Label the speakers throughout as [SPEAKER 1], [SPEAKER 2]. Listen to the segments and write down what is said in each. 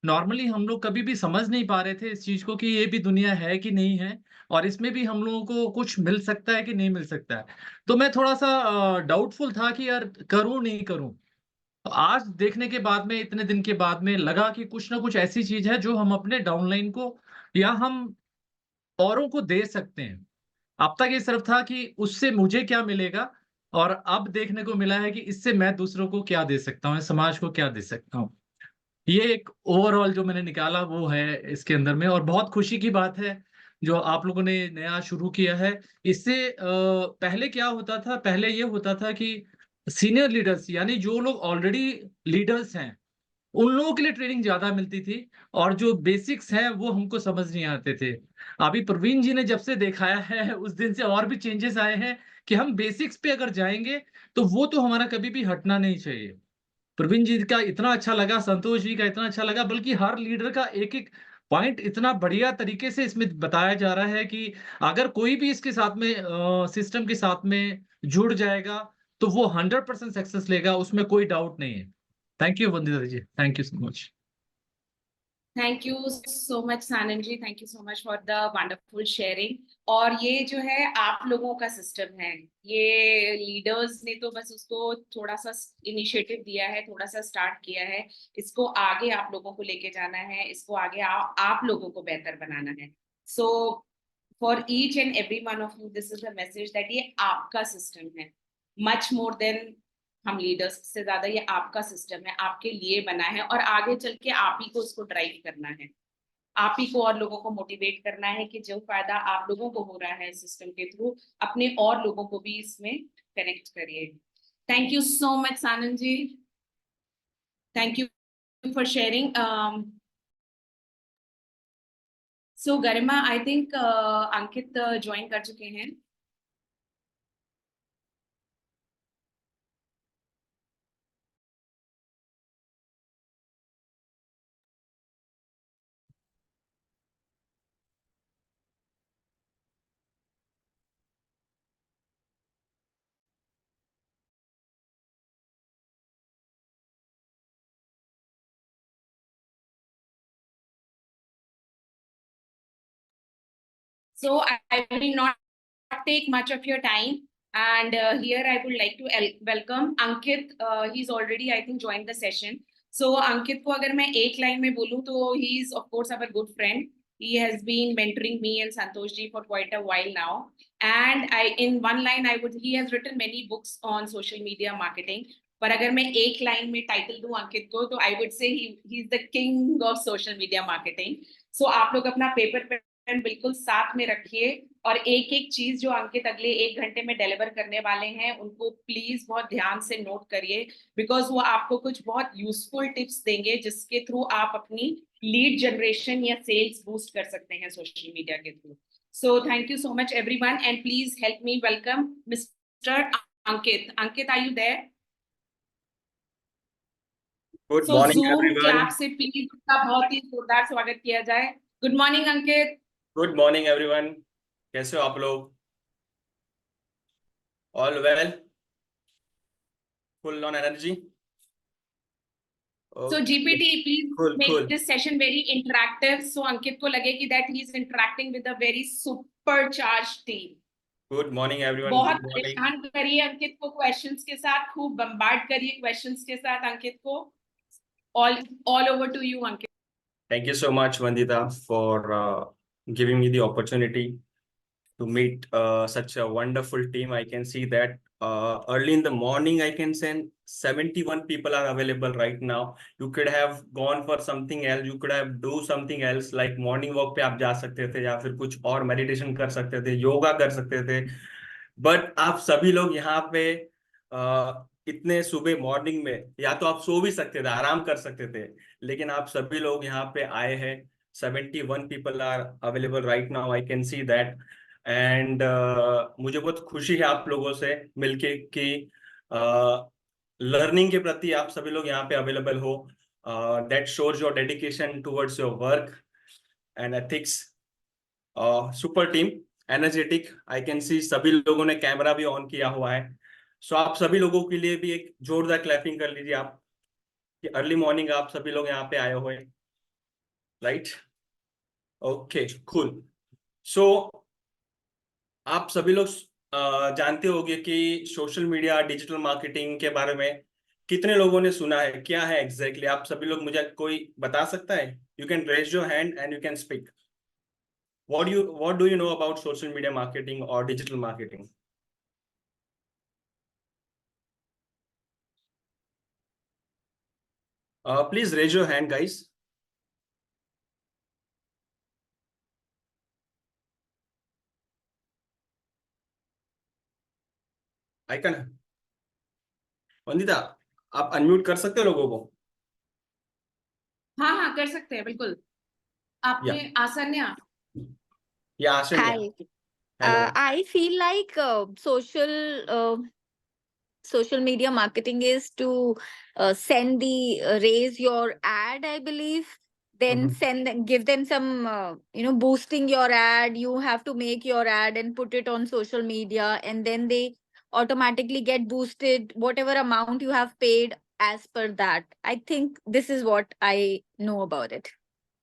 [SPEAKER 1] Normally हम लोग कभी भी समझ नहीं पा रहे थे इस चीज़ को कि ये भी दुनिया है कि नहीं है और इसमें भी हम लोगों को कुछ मिल सकता है कि नहीं मिल सकता है। तो मैं थोड़ा-सा डाउटफुल था कि यार करूँ, नहीं करूँ? तो आज देखने के बाद में इतने दिन के बाद में लगा कि कुछ ना कुछ ऐसी चीज़ है जो हम अपने डाउनलाइन को या हम औरों को दे सकते हैं। अब तक ये सिर्फ था कि उससे मुझे क्या मिलेगा और अब देखने को मिला है कि इससे मैं दूसरों को क्या दे सकता हूँ, समाज को क्या दे सकता हूँ। ये एक ओवरऑल जो मैंने निकाला वो है इसके अंदर में और बहुत खुशी की बात है, जो आप लोगों ने नया शुरू किया है। इससे पहले क्या होता था, पहले ये होता था कि सीनियर लीडर्स यानी जो लोग ऑलरेडी लीडर्स हैं, उन लोगों के लिए ट्रेनिंग ज़्यादा मिलती थी और जो बेसिक्स हैं वो हमको समझ नहीं आते थे। अभी प्रवीण जी ने जब से दिखाया है उस दिन से और भी चेंजेस आए हैं कि हम बेसिक्स पे अगर जाएँगे, तो वो तो हमारा कभी भी हटना नहीं चाहिए। प्रवीण जी का इतना अच्छा लगा, संतोष जी का इतना अच्छा लगा, बल्कि हर लीडर का एक-एक पॉइंट इतना बढ़िया तरीके से इसमें बताया जा रहा है कि अगर कोई भी इसके साथ में सिस्टम के साथ में जुड़ जाएगा, तो वो 100% सक्सेस लेगा, उसमें कोई डाउट नहीं है। Thank you Vandita ji, thank you so much.
[SPEAKER 2] Thank you so much Sanand ji, thank you so much for the wonderful sharing. और ये जो है आप लोगों का सिस्टम है, ये लीडर्स ने तो बस उसको थोड़ा सा इनिशिएटिव दिया है, थोड़ा सा स्टार्ट किया है। इसको आगे आप लोगों को लेके जाना है, इसको आगे आप लोगों को बेहतर बनाना है। So for each and every one of you this is a message that ये आपका सिस्टम है, मच मोर देन हम लीडर्स से ज्यादा ये आपका सिस्टम है, आपके लिए बना है और आगे चल के आप ही को उसको ड्राइव करना है। आप ही को और लोगों को मोटिवेट करना है कि जो फायदा आप लोगों को हो रहा है सिस्टम के थ्रू, अपने और लोगों को भी इसमें कनेक्ट करिए। Thank you so much Sanand ji, thank you for sharing. So Garima, I think Ankit join कर चुके हैं। So I will not take much of your time. And here I would like to welcome Ankit. He's already, I think, joined the session. So Ankit को अगर मैं एक line में बोलूँ तो he is of course our good friend. He has been mentoring me and Santosh ji for quite a while now. And in one line, he has written many books on social media marketing. पर अगर मैं एक line में title दूं अंकित को तो I would say he is the king of social media marketing. So आप लोग अपना पेपर पेन बिल्कुल साथ में रखिए और एक एक चीज जो अंकित अगले 1 घंटे में डिलीवर करने वाले हैं उनको प्लीज बहुत ध्यान से नोट करिए, बिकॉज वो आपको कुछ बहुत यूजफुल टिप्स देंगे जिसके थ्रू आप अपनी लीड जनरेशन या सेल्स बूस्ट कर सकते हैं सोशल मीडिया के through. So thank you so much everyone and please help me welcome mister Ankit. Ankit, are you there?
[SPEAKER 3] Good
[SPEAKER 2] so
[SPEAKER 3] morning
[SPEAKER 2] zoom
[SPEAKER 3] everyone.
[SPEAKER 2] Clap से प्लीज उसका बहुत ही जोरदार स्वागत किया जाए। Good morning Ankit.
[SPEAKER 3] Good morning everyone. कैसे हो आप लोग? All well? Full on energy?
[SPEAKER 2] So GPT, please
[SPEAKER 3] cool
[SPEAKER 2] make
[SPEAKER 3] cool
[SPEAKER 2] this session very interactive. So Ankit को लगे कि that he is interacting with a very supercharged team.
[SPEAKER 3] Good morning everyone.
[SPEAKER 2] बहुत
[SPEAKER 3] good morning.
[SPEAKER 2] परेशान करिए अंकित को questions के साथ, खूब बम्बार्ड करिए क्वेश्चंस के साथ अंकित को। All over to you, Ankit.
[SPEAKER 3] Thank you so much, Vandita, for giving me the opportunity to meet such a wonderful team. I can see that early in the morning, I can send 71 people are available right now. You could have gone for something else. You could have do something else like morning walk पे आप जा सकते थे या फिर कुछ और meditation कर सकते थे, योगा कर सकते थे। बट आप सभी लोग यहाँ पे इतने सुबह मॉर्निंग में या तो आप सो भी सकते थे, आराम कर सकते थे, लेकिन आप सभी लोग यहाँ पे आए हैं। 71 people are available right now. I can see that. And मुझे बहुत खुशी है आप लोगों से मिलके कि लर्निंग के प्रति आप सभी लोग यहाँ पे अवेलेबल हो। That shows your dedication towards your work and ethics. Super team, energetic. I can see सभी लोगों ने कैमरा भी ऑन किया हुआ है। सो आप सभी लोगों के लिए भी एक जोरदार क्लैपिंग कर लीजिए आप कि अर्ली मॉर्निंग आप सभी लोग यहाँ पे आए हुए। राइट? Okay, cool. सो आप सभी लोग जानते होंगे कि सोशल मीडिया डिजिटल मार्केटिंग के बारे में कितने लोगों ने सुना है, क्या है एग्जैक्टली आप सभी लोग मुझे कोई बता सकता है? You can raise your hand and you can speak. what do you know about social media marketing or digital marketing? Please raise your hand, guys. I can. Vandita, आप अनम्यूट कर सकते हो लोगों को?
[SPEAKER 2] हाँ हाँ कर सकते हैं बिल्कुल।
[SPEAKER 3] या
[SPEAKER 2] आपने आसन्या।
[SPEAKER 3] आशन्या।
[SPEAKER 4] Hi.
[SPEAKER 3] Hello.
[SPEAKER 4] I feel like social media marketing is to send the raise your ad, I believe. Then give them some boosting your ad. You have to make your ad and put it on social media, and then they automatically get boosted whatever amount you have paid as per that. I think this is what I know about it.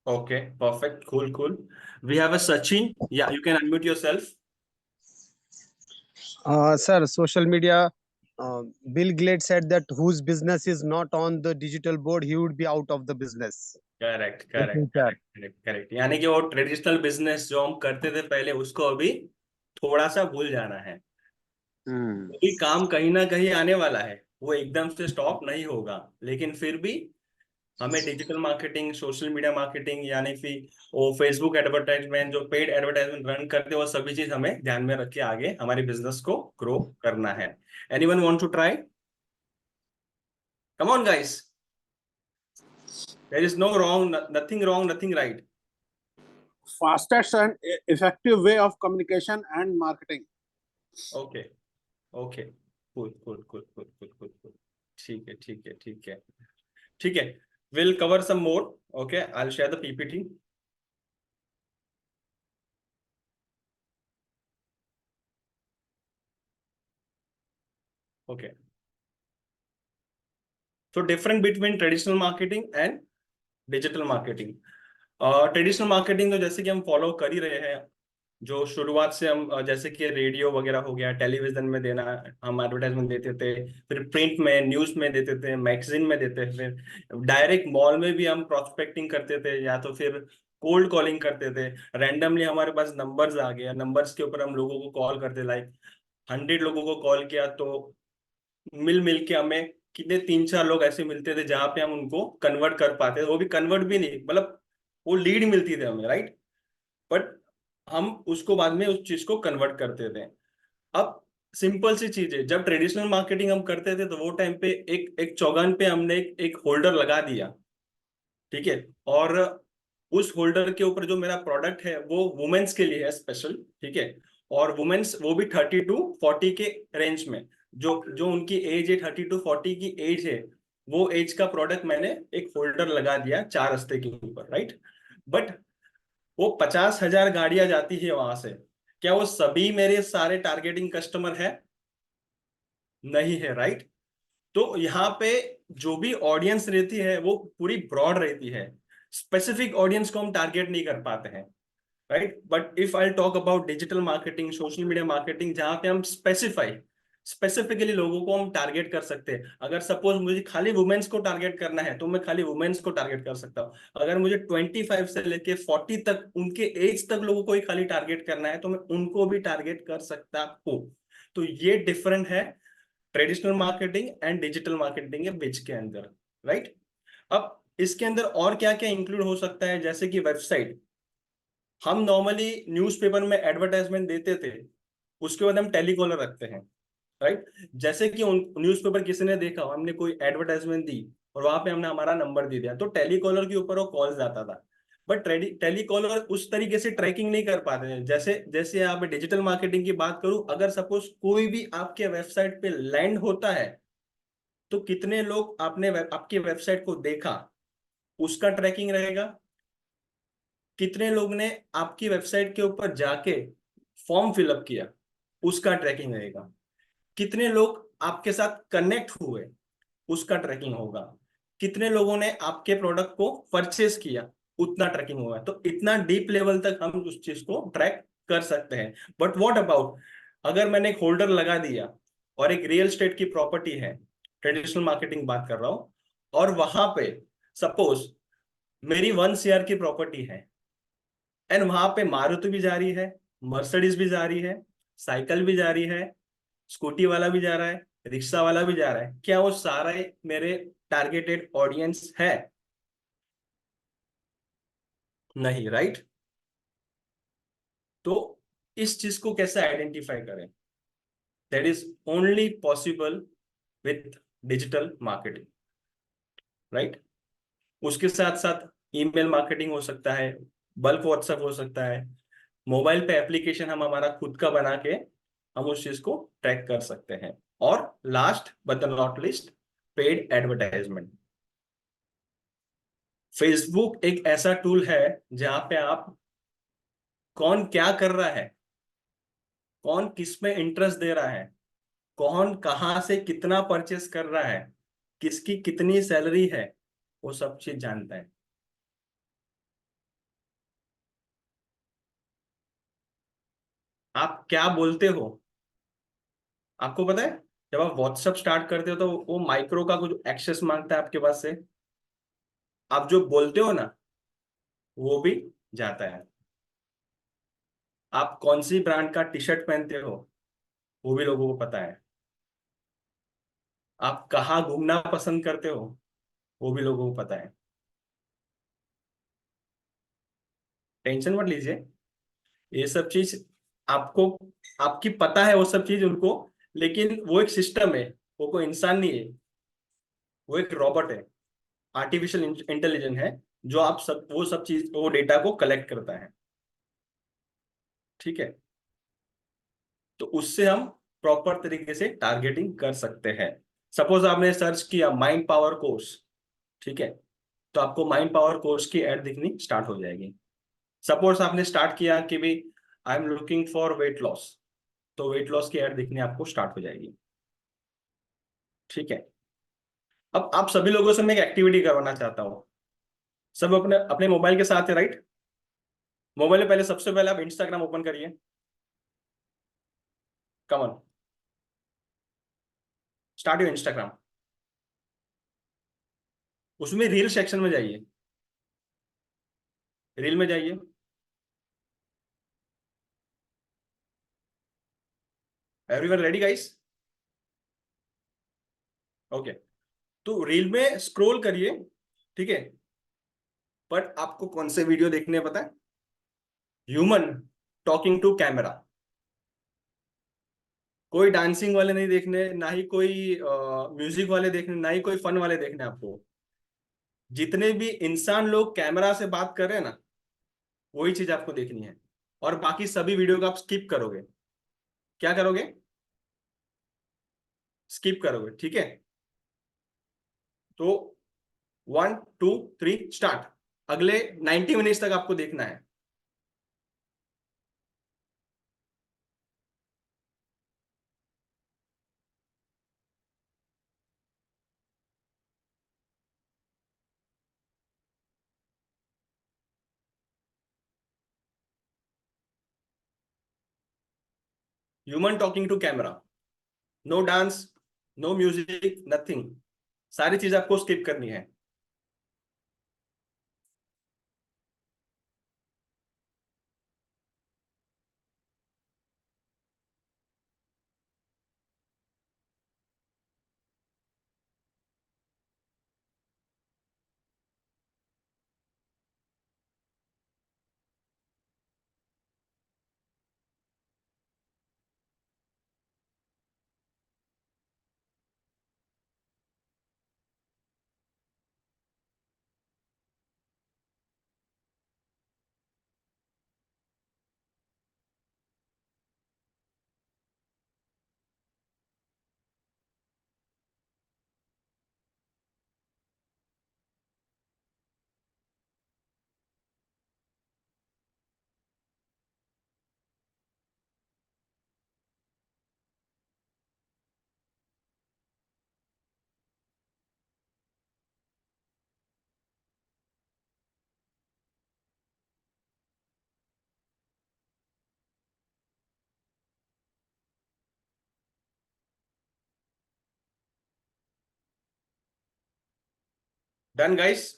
[SPEAKER 3] Okay, perfect, cool. We have a Sachin. Yeah, you can unmute yourself.
[SPEAKER 5] Sir, social media, Bill Gates said that whose business is not on the digital board, he would be out of the business.
[SPEAKER 3] Correct. यानी कि वो traditional business जो हम करते थे पहले उसको अभी थोड़ा सा भूल जाना है। अभी काम कहीं ना कहीं आने वाला है, वो एकदम से स्टॉप नहीं होगा, लेकिन फिर भी हमें digital marketing, social media marketing, यानी फिर वो फेसबुक एडवर्टाइजमेंट, जो पेड एडवर्टाइजमेंट रन करते हैं, वो सभी चीज हमें ध्यान में रख के आगे हमारे बिजनेस को ग्रो करना है। Anyone want to try? Come on guys, there is no wrong, nothing wrong, nothing right.
[SPEAKER 6] Fastest and effective way of communication and marketing.
[SPEAKER 3] Okay cool. ठीक है, we'll cover some more. Okay, I'll share the PPT. Okay, so different between traditional marketing and digital marketing. Traditional marketing तो जैसे कि हम follow कर ही रहे हैं, जो शुरुआत से हम जैसे कि रेडियो वगैरह हो गया, टेलीविजन में देना, हम एडवर्टाइजमेंट देते थे, फिर प्रिंट में, न्यूज में देते थे, मैगजीन में देते थे, डायरेक्ट मॉल में भी हम प्रोस्पेक्टिंग करते थे, या तो फिर कोल्ड कॉलिंग करते थे। रैंडमली हमारे पास नंबर्स आ गया, नंबर्स के ऊपर हम लोगों को कॉल करते, लाइक 100 लोगों को कॉल किया तो मिल के हमें कितने 3-4 लोग ऐसे मिलते थे जहां पे हम उनको कन्वर्ट कर पाते थे। वो भी कन्वर्ट भी नहीं, मतलब वो लीड मिलती थी हमें, राइट? बट हम उसको बाद में उस चीज को कन्वर्ट करते थे। अब सिंपल सी चीज है, जब ट्रेडिशनल मार्केटिंग हम करते थे तो वो टाइम पे एक चौगान पे हमने एक होल्डर लगा दिया, ठीक है, और उस होल्डर के ऊपर जो मेरा प्रोडक्ट है वो वुमेन्स के लिए है स्पेशल, ठीक है, और वुमेन्स वो भी 30 to 40 के रेंज में, जो जो उनकी एज है 30 to 40 की एज है, वो एज का प्रोडक्ट मैंने एक होल्डर लगा दिया 4 रस्ते के ऊपर, राइट? बट वो 50,000 गाड़ियां जाती है वहां से, क्या वो सभी मेरे सारे टारगेटिंग कस्टमर है? नहीं है, राइट? तो यहाँ पे जो भी ऑडियंस रहती है वो पूरी ब्रॉड रहती है, स्पेसिफिक ऑडियंस को हम टारगेट नहीं कर पाते हैं, right? But if I talk about digital marketing, social media marketing, जहां पे हम स्पेसिफिकली लोगों को हम टारगेट कर सकते हैं। अगर सपोज मुझे खाली वुमेन्स को टारगेट करना है तो मैं खाली वुमेन्स को टारगेट कर सकता हूँ। अगर मुझे 25 से लेके 40 तक, उनके एज तक लोगों को ही खाली टारगेट करना है तो मैं उनको भी टारगेट कर सकता हूँ। तो ये डिफरेंट है traditional marketing and digital marketing के बीच के अंदर, राइट? अब इसके अंदर और क्या क्या इंक्लूड हो सकता है, जैसे कि वेबसाइट। हम नॉर्मली न्यूज़पेपर में एडवर्टाइजमेंट देते थे, उसके बाद हम टेलीकॉलर रखते हैं, राइट? जैसे कि न्यूज़पेपर किसी ने देखा, हमने कोई एडवर्टाइजमेंट दी और वहां पे हमने हमारा नंबर दे दिया, तो टेलीकॉलर के ऊपर वो कॉल्स आता था। बट टेलीकॉलर उस तरीके से ट्रैकिंग नहीं कर पाते हैं, जैसे जैसे यहाँ पे डिजिटल मार्केटिंग की बात करूं, अगर सपोज कोई भी आपके वेबसाइट पे लैंड होता है तो कितने लोग आपने आपकी वेबसाइट को देखा, उसका ट्रैकिंग रहेगा। कितने लोग ने आपकी वेबसाइट के ऊपर जाके फॉर्म फिलअप किया, उसका ट्रैकिंग रहेगा। कितने लोग आपके साथ कनेक्ट हुए, उसका ट्रैकिंग होगा। कितने लोगों ने आपके प्रोडक्ट को परचेस किया, उतना ट्रैकिंग हुआ है, तो इतना डीप लेवल तक हम उस चीज को ट्रैक कर सकते हैं। बट व्हाट अबाउट, अगर मैंने एक होल्डर लगा दिया और एक रियल एस्टेट की प्रॉपर्टी है, ट्रेडिशनल मार्केटिंग बात कर रहा हूं, और वहां पे सपोज मेरी 1 CR की प्रॉपर्टी है, एंड वहां पे मारुति भी जा रही है, मर्सिडीज भी जा रही है, साइकिल भी जा रही है, स्कूटी वाला भी जा रहा है, रिक्शा वाला भी जा रहा है, क्या वो सारे मेरे टारगेटेड ऑडियंस है? नहीं, राइट? तो इस चीज को कैसे आइडेंटिफाई करें? That is only possible with digital marketing, right? उसके साथ साथ ईमेल मार्केटिंग हो सकता है, बल्क व्हाट्सएप हो सकता है, मोबाइल पे एप्लीकेशन हम हमारा खुद का बना के हम उस चीज को ट्रैक कर सकते हैं। और last but not list, paid advertisement. Facebook एक ऐसा टूल है जहां पे आप कौन क्या कर रहा है, कौन किस में इंटरेस्ट दे रहा है, कौन कहां से कितना परचेस कर रहा है, किसकी कितनी सैलरी है, वो सब चीज जानता है। आप क्या बोलते हो, आपको पता है? जब आप व्हाट्सएप स्टार्ट करते हो तो वो माइक्रो का कुछ एक्सेस मांगता है आपके पास से, आप जो बोलते हो ना वो भी जाता है। आप कौन सी ब्रांड का टी शर्ट पहनते हो वो भी लोगों को पता है। आप कहाँ घूमना पसंद करते हो वो भी लोगों को पता है। टेंशन मत लीजिए, ये सब चीज आपको, आपकी पता है वो सब चीज उनको, लेकिन वो एक सिस्टम है, वो कोई इंसान नहीं है, वो एक रोबोट है, आर्टिफिशियल इंटेलिजेंस है, जो आप सब वो सब चीज वो डेटा को कलेक्ट करता है। ठीक है, तो उससे हम प्रॉपर तरीके से टारगेटिंग कर सकते हैं। सपोज आपने सर्च किया माइंड पावर कोर्स, ठीक है, तो आपको माइंड पावर कोर्स की एड दिखनी स्टार्ट हो जाएगी। सपोज आपने स्टार्ट किया कि भाई I am looking for weight loss, तो वेट लॉस की एड दिखनी आपको स्टार्ट हो जाएगी। ठीक है, अब आप सभी लोगों से मैं एक एक्टिविटी करवाना चाहता हूँ। सब अपने अपने मोबाइल के साथ है, राइट? मोबाइल में पहले सबसे पहले आप इंस्टाग्राम ओपन करिए। कमन, स्टार्ट योर इंस्टाग्राम। उसमें रील सेक्शन में जाइए, रील में जाइए। Everyone ready guys? ओके, तो रील में स्क्रॉल करिए, ठीक है, बट आपको कौन से वीडियो देखने हैं पता है? Human talking to camera. कोई डांसिंग वाले नहीं देखने, ना ही कोई म्यूजिक वाले देखने, ना ही कोई फन वाले देखने आपको। जितने भी इंसान लोग कैमरा से बात कर रहे हैं ना, वही चीज आपको देखनी है। और बाकी सभी वीडियो को आप स्किप करोगे। क्या करोगे? स्किप करोगे, ठीक है। तो 1 2 3 स्टार्ट। अगले 90 मिनट्स तक आपको देखना है। Human talking to camera, no dance, no music, nothing, सारी चीज आपको स्किप करनी है। Done, guys?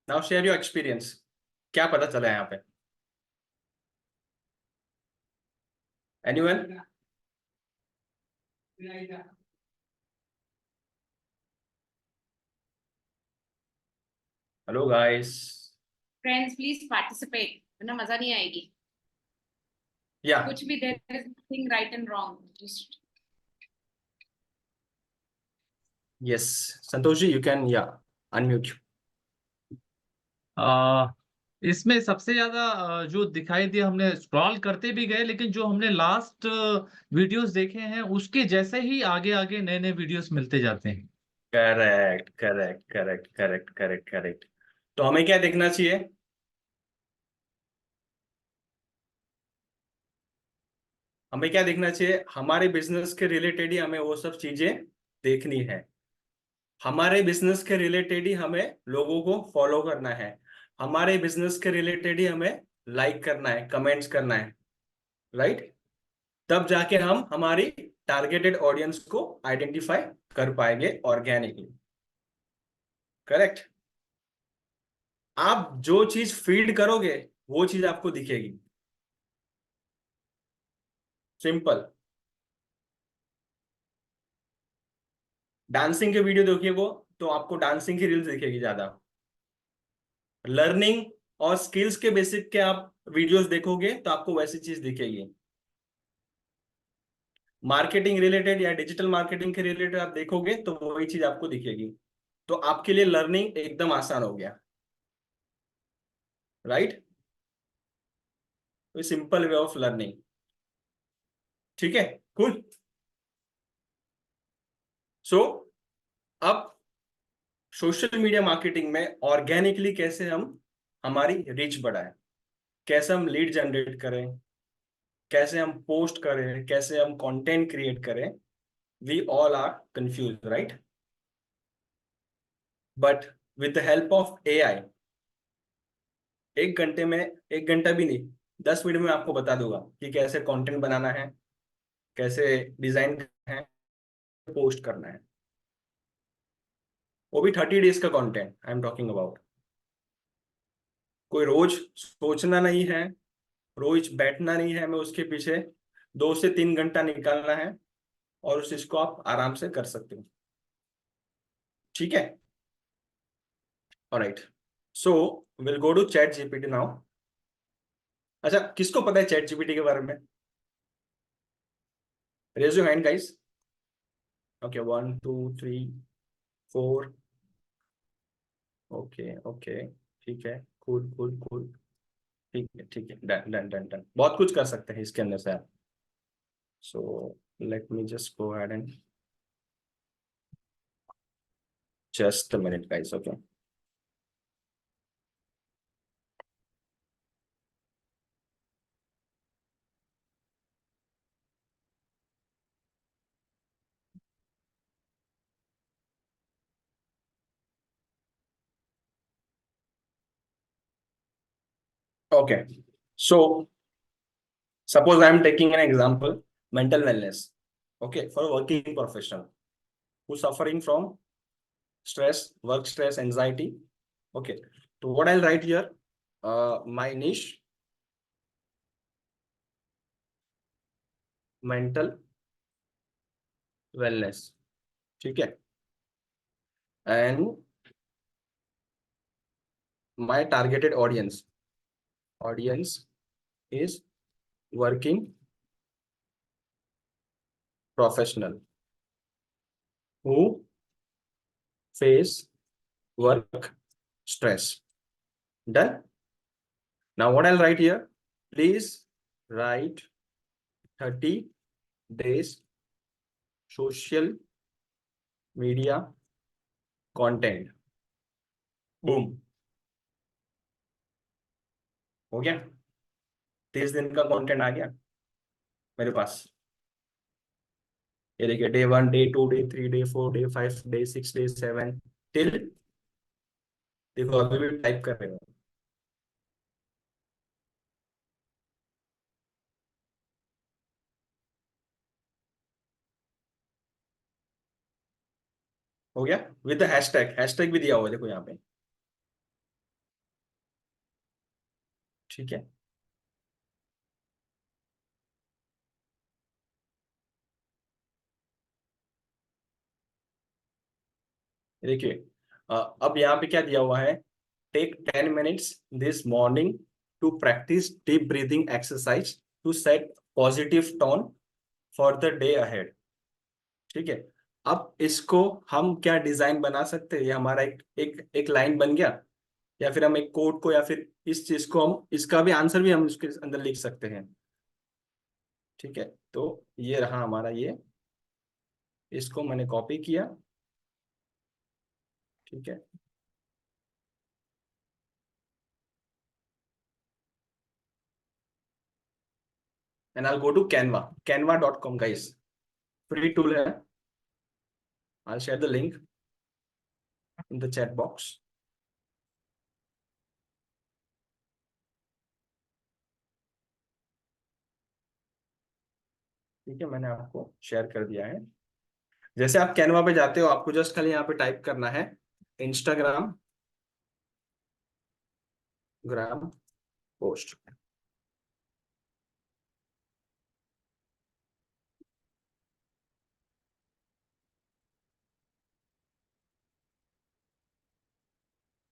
[SPEAKER 3] Now share your experience. क्या पता चला यहाँ पे? Anyone? Hello, guys.
[SPEAKER 2] Friends, please participate. वरना मजा नहीं आएगी.
[SPEAKER 3] Yeah.
[SPEAKER 2] कुछ भी there is nothing right and wrong. Just
[SPEAKER 3] Yes. Santosh ji, you can, yeah, unmute.
[SPEAKER 1] इसमें सबसे ज्यादा जो दिखाई दिया, हमने स्क्रॉल करते भी गए, लेकिन जो हमने लास्ट वीडियोस देखे हैं उसके जैसे ही आगे आगे नए नए वीडियोस मिलते जाते हैं.
[SPEAKER 3] Correct, correct, correct, correct, correct, correct. तो हमें क्या देखना चाहिए? हमें क्या देखना चाहिए? हमारे बिजनेस के रिलेटेड ही हमें वो सब चीजें देखनी है. हमारे बिजनेस के रिलेटेड ही हमें लोगों को फॉलो करना है. हमारे बिजनेस के रिलेटेड ही हमें लाइक करना है, कमेंट्स करना है, राइट? तब जाके हम हमारी टारगेटेड ऑडियंस को आइडेंटिफाई कर पाएंगे ऑर्गेनिकली. करेक्ट? आप जो चीज फीड करोगे वो चीज आपको दिखेगी. सिंपल. डांसिंग के वीडियो देखिए वो, तो आपको डांसिंग की रील्स दिखेगी ज्यादा. लर्निंग और स्किल्स के बेसिक के आप वीडियोस देखोगे तो आपको वैसी चीज दिखेगी. मार्केटिंग रिलेटेड या डिजिटल मार्केटिंग के रिलेटेड आप देखोगे तो वही चीज आपको दिखेगी. तो आपके लिए लर्निंग एकदम आसान हो गया, right? Simple way of learning. ठीक है, कूल. सो अब सोशल मीडिया मार्केटिंग में ऑर्गेनिकली कैसे हम हमारी रीच बढ़ाएं, कैसे हम लीड जनरेट करें, कैसे हम पोस्ट करें, कैसे हम कंटेंट क्रिएट करें. We all are confuse, right? But with the help of AI, एक घंटे में, एक घंटा भी नहीं, 10 मिनट में आपको बता दूंगा कि कैसे कंटेंट बनाना है, कैसे डिजाइन करना है, पोस्ट करना है. वो भी 30 days का content I am talking about. कोई रोज सोचना नहीं है, रोज बैठना नहीं है, मैं उसके पीछे 2 से 3 घंटा निकालना है, और उस चीज को आप आराम से कर सकते हो. ठीक है? Alright. So will go to chat GPT now. अच्छा, किसको पता है चैट जीपीटी के बारे में? Raise your hand guys. Okay, 1 2 3 4. Okay, okay, ठीक है. Cool, cool, cool. ठीक है, ठीक है. Done, done, done, done. बहुत कुछ कर सकते हैं इसके अंदर से आप. So let me just go ahead and just a minute, guys. Okay. Okay. So suppose I am taking an example, mental wellness. Okay, for a working professional who's suffering from stress, work stress, anxiety. Okay. So what I'll write here, my niche, mental wellness. Okay. And my targeted audience is working professional who face work stress. Done. Now what I'll write here, please write 30 days social media content. Boom. हो गया. 30 दिन का content आ गया मेरे पास. ये देखिए, day 1, day 2, day 3, day 4, day 5, day 6, day 7 till. देखो अभी भी टाइप कर रहे हो. हो गया विद हैशटैग, हैशटैग भी दिया हुआ है देखो यहाँ पे, ठीक है। देखिए अब यहाँ पे क्या दिया हुआ है, take 10 minutes this morning to practice deep breathing exercise to set positive tone for the day ahead, ठीक है। अब इसको हम क्या डिजाइन बना सकते हैं, ये हमारा एक लाइन बन गया, या फिर हम एक कोड को, या फिर इस चीज को हम, इसका भी आंसर भी हम इसके अंदर लिख सकते हैं, ठीक है। तो ये रहा हमारा ये, इसको मैंने कॉपी किया, ठीक है। And I go to Canva, canva.com guys, free tool है। I'll share the link in the chat box. ठीक है, मैंने आपको शेयर कर दिया है। जैसे आप कैनवा पे जाते हो, आपको जस्ट खाली यहाँ पे टाइप करना है इंस्टाग्राम ग्राम पोस्ट,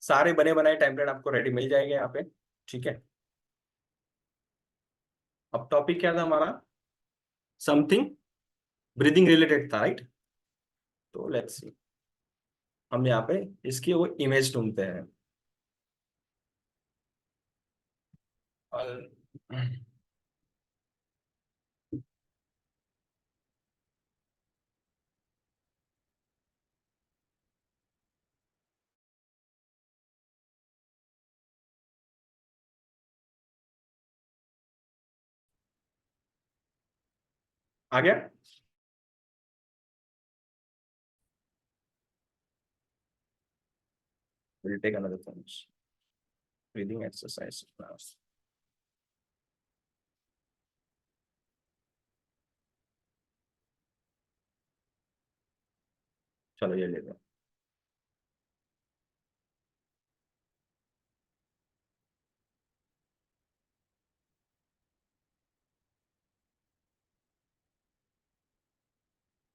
[SPEAKER 3] सारे बने बनाए टेम्पलेट आपको रेडी मिल जाएंगे यहाँ पे, ठीक है। अब टॉपिक क्या था हमारा, समथिंग ब्रीदिंग रिलेटेड था, राइट। तो लेट्स सी, हम यहाँ पे इसकी वो इमेज ढूंढते हैं। आ गया, we'll take another things breathing exercise class. चलो ये लेते हैं।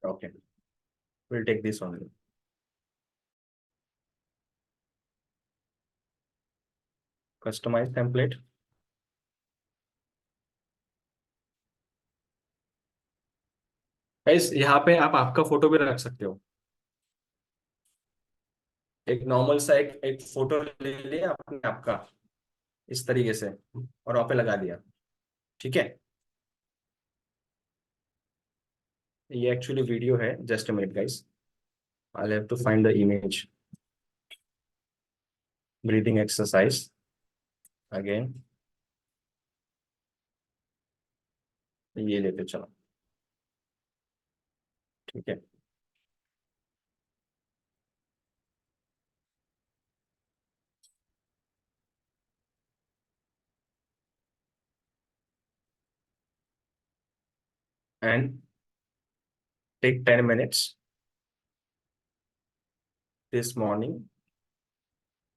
[SPEAKER 3] Okay, we'll take this only. Customize template. Guys यहाँ पे आप आपका फोटो भी रख सकते हो, एक नॉर्मल सा एक फोटो ले लिया आपने आपका इस तरीके से, और वहां पे लगा दिया, ठीक है। ये एक्चुअली वीडियो है, just a minute guys, I have to find the image, breathing exercise again, ये लेते चलो, ठीक है। And take 10 minutes this morning,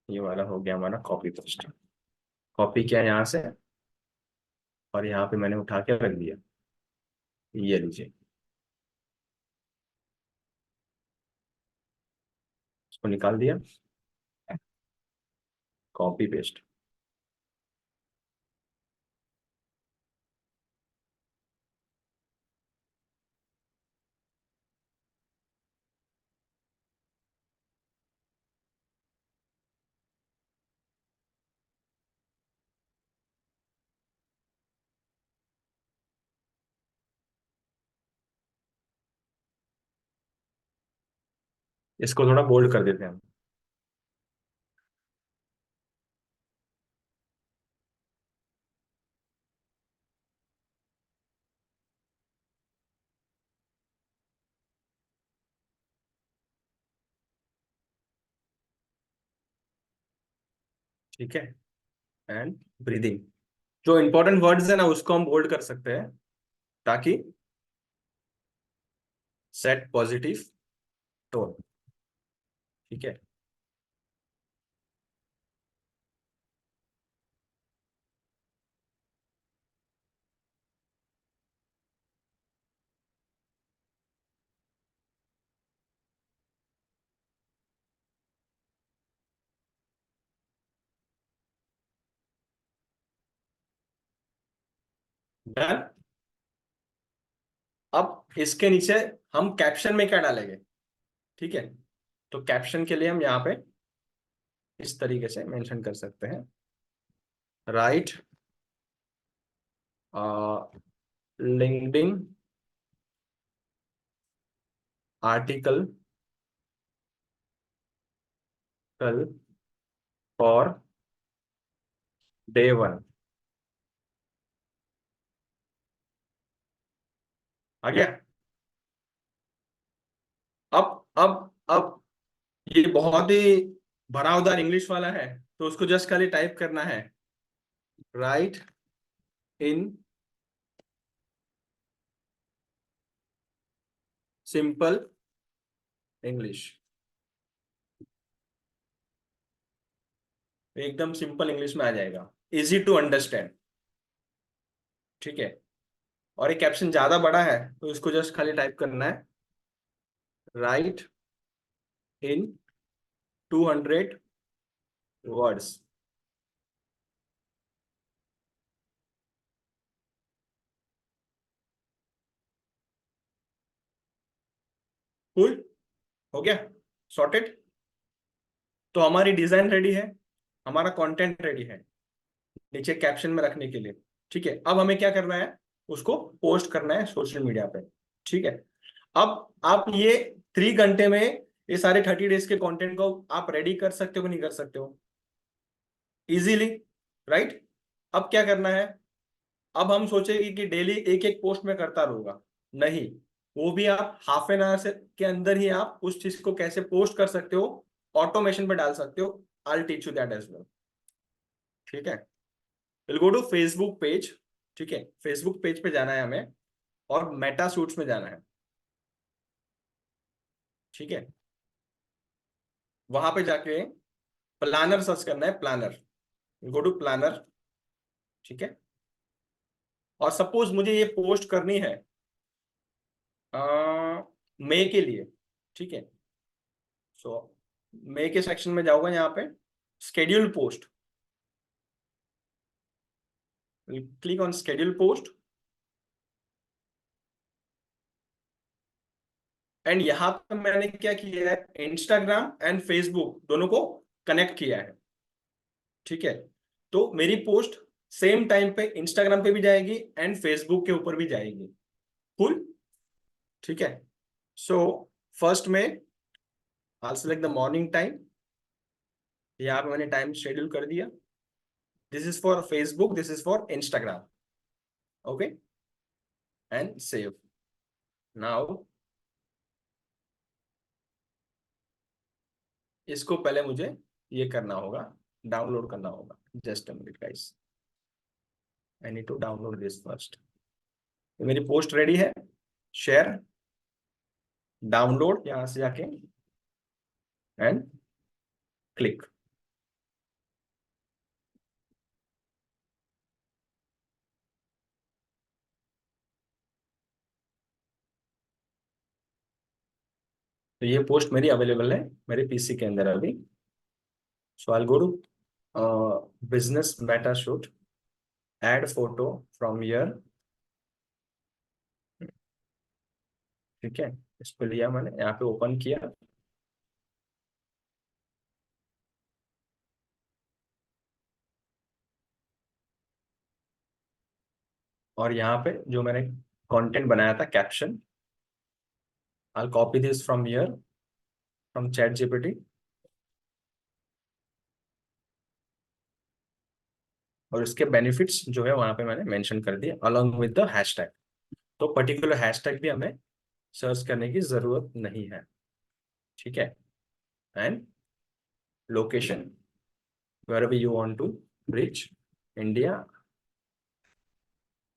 [SPEAKER 3] ये वाला हो गया हमारा कॉपी पेस्ट, कॉपी किया यहाँ से और यहाँ पे मैंने उठा के रख दिया, ये लीजिए, इसको निकाल दिया, कॉपी पेस्ट। इसको थोड़ा बोल्ड कर देते हैं हम, ठीक है। एंड ब्रीदिंग, जो इंपॉर्टेंट वर्ड्स है ना उसको हम बोल्ड कर सकते हैं, ताकि सेट पॉजिटिव टोन, ठीक है। डन। अब इसके नीचे हम कैप्शन में क्या डालेंगे, ठीक है। तो कैप्शन के लिए हम यहाँ पे इस तरीके से मेंशन कर सकते हैं, राइट लिंक्डइन आर्टिकल कल फॉर डे 1। आ गया। अब ये बहुत ही भरावदार इंग्लिश वाला है, तो उसको जस्ट खाली टाइप करना है, राइट इन सिंपल इंग्लिश। एकदम सिंपल इंग्लिश में आ जाएगा, इजी टू अंडरस्टैंड, ठीक है। और ये कैप्शन ज्यादा बड़ा है तो इसको जस्ट खाली टाइप करना है, राइट इन 200 वर्ड्स। कूल, हो गया, सॉर्टेड। तो हमारी डिजाइन रेडी है, हमारा कंटेंट रेडी है नीचे कैप्शन में रखने के लिए, ठीक है। अब हमें क्या करना है, उसको पोस्ट करना है सोशल मीडिया पे, ठीक है। अब आप ये 3 घंटे में ये सारे 30 डेज के कंटेंट को आप रेडी कर सकते हो कि नहीं कर सकते हो, इजीली, राइट। अब क्या करना है, अब हम सोचेंगे कि डेली एक एक पोस्ट में करता रहूंगा, नहीं, वो भी आप हाफ एन आवर से के अंदर ही आप उस चीज को कैसे पोस्ट कर सकते हो, ऑटोमेशन पे डाल सकते हो। I teach you that as well, ठीक है। Will go to Facebook page, ठीक है। फेसबुक पेज पे जाना है हमें और मेटा सूट्स में जाना है, ठीक है। वहां पे जाके प्लानर सर्च करना है, प्लानर, गो टू प्लानर, ठीक है। और सपोज मुझे ये पोस्ट करनी है मई के लिए, ठीक है। सो मई के सेक्शन में जाऊंगा, यहाँ पे schedule post, click on schedule post and यहाँ पे मैंने क्या किया है, इंस्टाग्राम एंड फेसबुक दोनों को कनेक्ट किया है, ठीक है। तो मेरी पोस्ट सेम टाइम पे इंस्टाग्राम पे भी जाएगी एंड फेसबुक के ऊपर भी जाएगी, कूल, ठीक है। सो फर्स्ट में I select the morning time, यहाँ पे मैंने टाइम शेड्यूल कर दिया, this is for Facebook, this is for Instagram, okay and save. Now इसको पहले मुझे ये करना होगा, डाउनलोड करना होगा, just a minute guys, I need to download this first. मेरी पोस्ट रेडी है, शेयर, डाउनलोड, यहां से जाके एंड क्लिक। तो ये पोस्ट मेरी अवेलेबल है मेरे पीसी के अंदर अभी। So I go to business meta suite, add photo from here, ठीक है। इसको लिया मैंने, यहाँ पे ओपन किया, और यहाँ पे जो मैंने कंटेंट बनाया था caption, I copy this from here from chat GPT, और इसके बेनिफिट्स जो है वहां पे मैंने मेंशन कर दिया अलोंग विद द हैशटैग। तो पर्टिकुलर हैशटैग भी हमें सर्च करने की जरूरत नहीं है, ठीक है। And location wherever you want to reach India,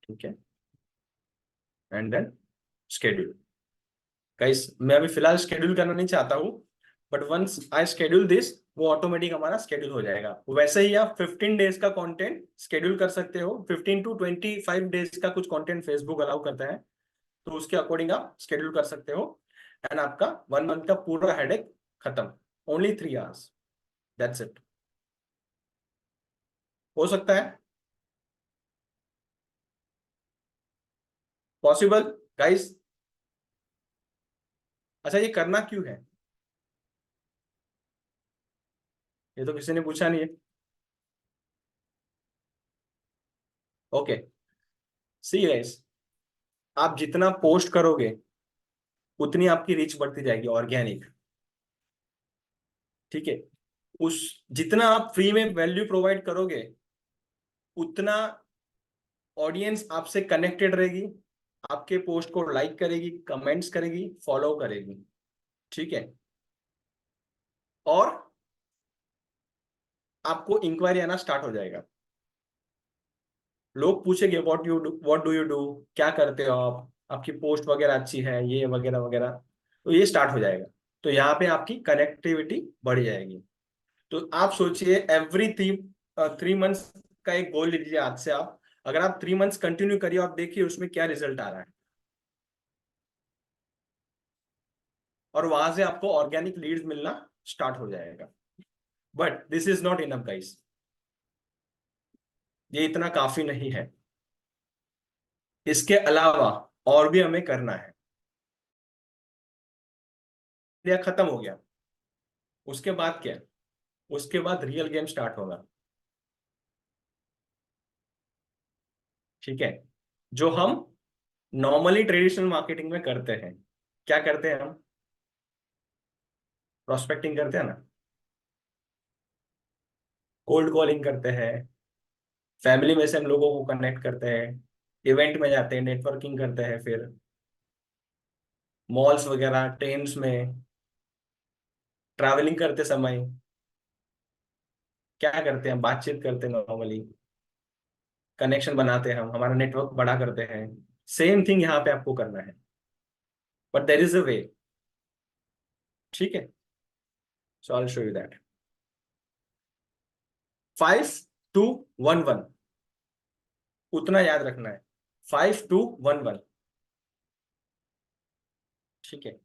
[SPEAKER 3] ठीक है। एंड देन शेड्यूल, गाइस मैं अभी फिलहाल शेड्यूल करना नहीं चाहता हूँ, but once I schedule this, वो ऑटोमेटिक हमारा शेड्यूल हो जाएगा। वैसे ही आप 15 डेज का कंटेंट शेड्यूल कर सकते हो, 15 to 25 डेज का कुछ कंटेंट फेसबुक अलाउ करता है, तो उसके अकॉर्डिंग आप शेड्यूल कर सकते हो, एंड आपका 1 मंथ का पूरा हेडेक खत्म। Only 3 hours, that's it. हो सकता है पॉसिबल गाइस? अच्छा, ये करना क्यों है, ये तो किसी ने पूछा नहीं है। ओके, सी गाइस, आप जितना पोस्ट करोगे उतनी आपकी रीच बढ़ती जाएगी, ऑर्गेनिक। ठीक है, उस जितना आप फ्री में वैल्यू प्रोवाइड करोगे उतना ऑडियंस आपसे कनेक्टेड रहेगी, आपके पोस्ट को लाइक करेगी, कमेंट्स करेगी, फॉलो करेगी। ठीक है, और आपको इंक्वायरी आना स्टार्ट हो जाएगा। लोग पूछेंगे व्हाट डू यू डू, क्या करते हो आप, आपकी पोस्ट वगैरह अच्छी है, ये वगैरह वगैरह, तो ये स्टार्ट हो जाएगा। तो यहाँ पे आपकी कनेक्टिविटी बढ़ जाएगी। तो आप सोचिए, एवरी 3 months का एक गोल लीजिए आज से आप। अगर आप 3 months कंटिन्यू करिए, आप देखिए उसमें क्या रिजल्ट आ रहा है, और वहां से आपको ऑर्गेनिक लीड्स मिलना स्टार्ट हो जाएगा। But this is not enough guys, ये इतना काफी नहीं है, इसके अलावा और भी हमें करना है। ये खत्म हो गया, उसके बाद क्या? उसके बाद रियल गेम स्टार्ट होगा। ठीक है, जो हम नॉर्मली ट्रेडिशनल मार्केटिंग में करते हैं। क्या करते हैं हम? प्रोस्पेक्टिंग करते हैं ना, कोल्ड कॉलिंग करते हैं, फैमिली में से हम लोगों को कनेक्ट करते हैं, इवेंट में जाते हैं, नेटवर्किंग करते हैं, फिर मॉल्स वगैरह, ट्रेन्स में, ट्रैवलिंग करते समय क्या करते हैं? बातचीत करते हैं, नॉर्मली कनेक्शन बनाते हैं, हम हमारा नेटवर्क बड़ा करते हैं। सेम थिंग यहाँ पे आपको करना है, but there is a way. ठीक है, so I will show you that. 5-2-1-1, उतना याद रखना है, 5-2-1-1। ठीक है,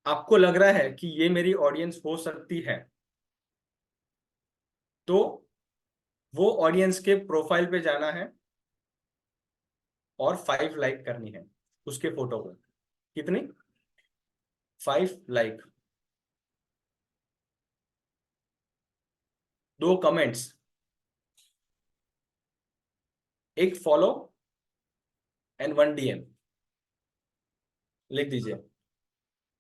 [SPEAKER 3] आपको लग रहा है कि ये मेरी ऑडियंस हो सकती है, तो वो ऑडियंस के प्रोफाइल पे जाना है और 5 लाइक करनी है उसके फोटो को। कितनी? 5 like, 2 comments, 1 follow and 1 DM। लिख दीजिए,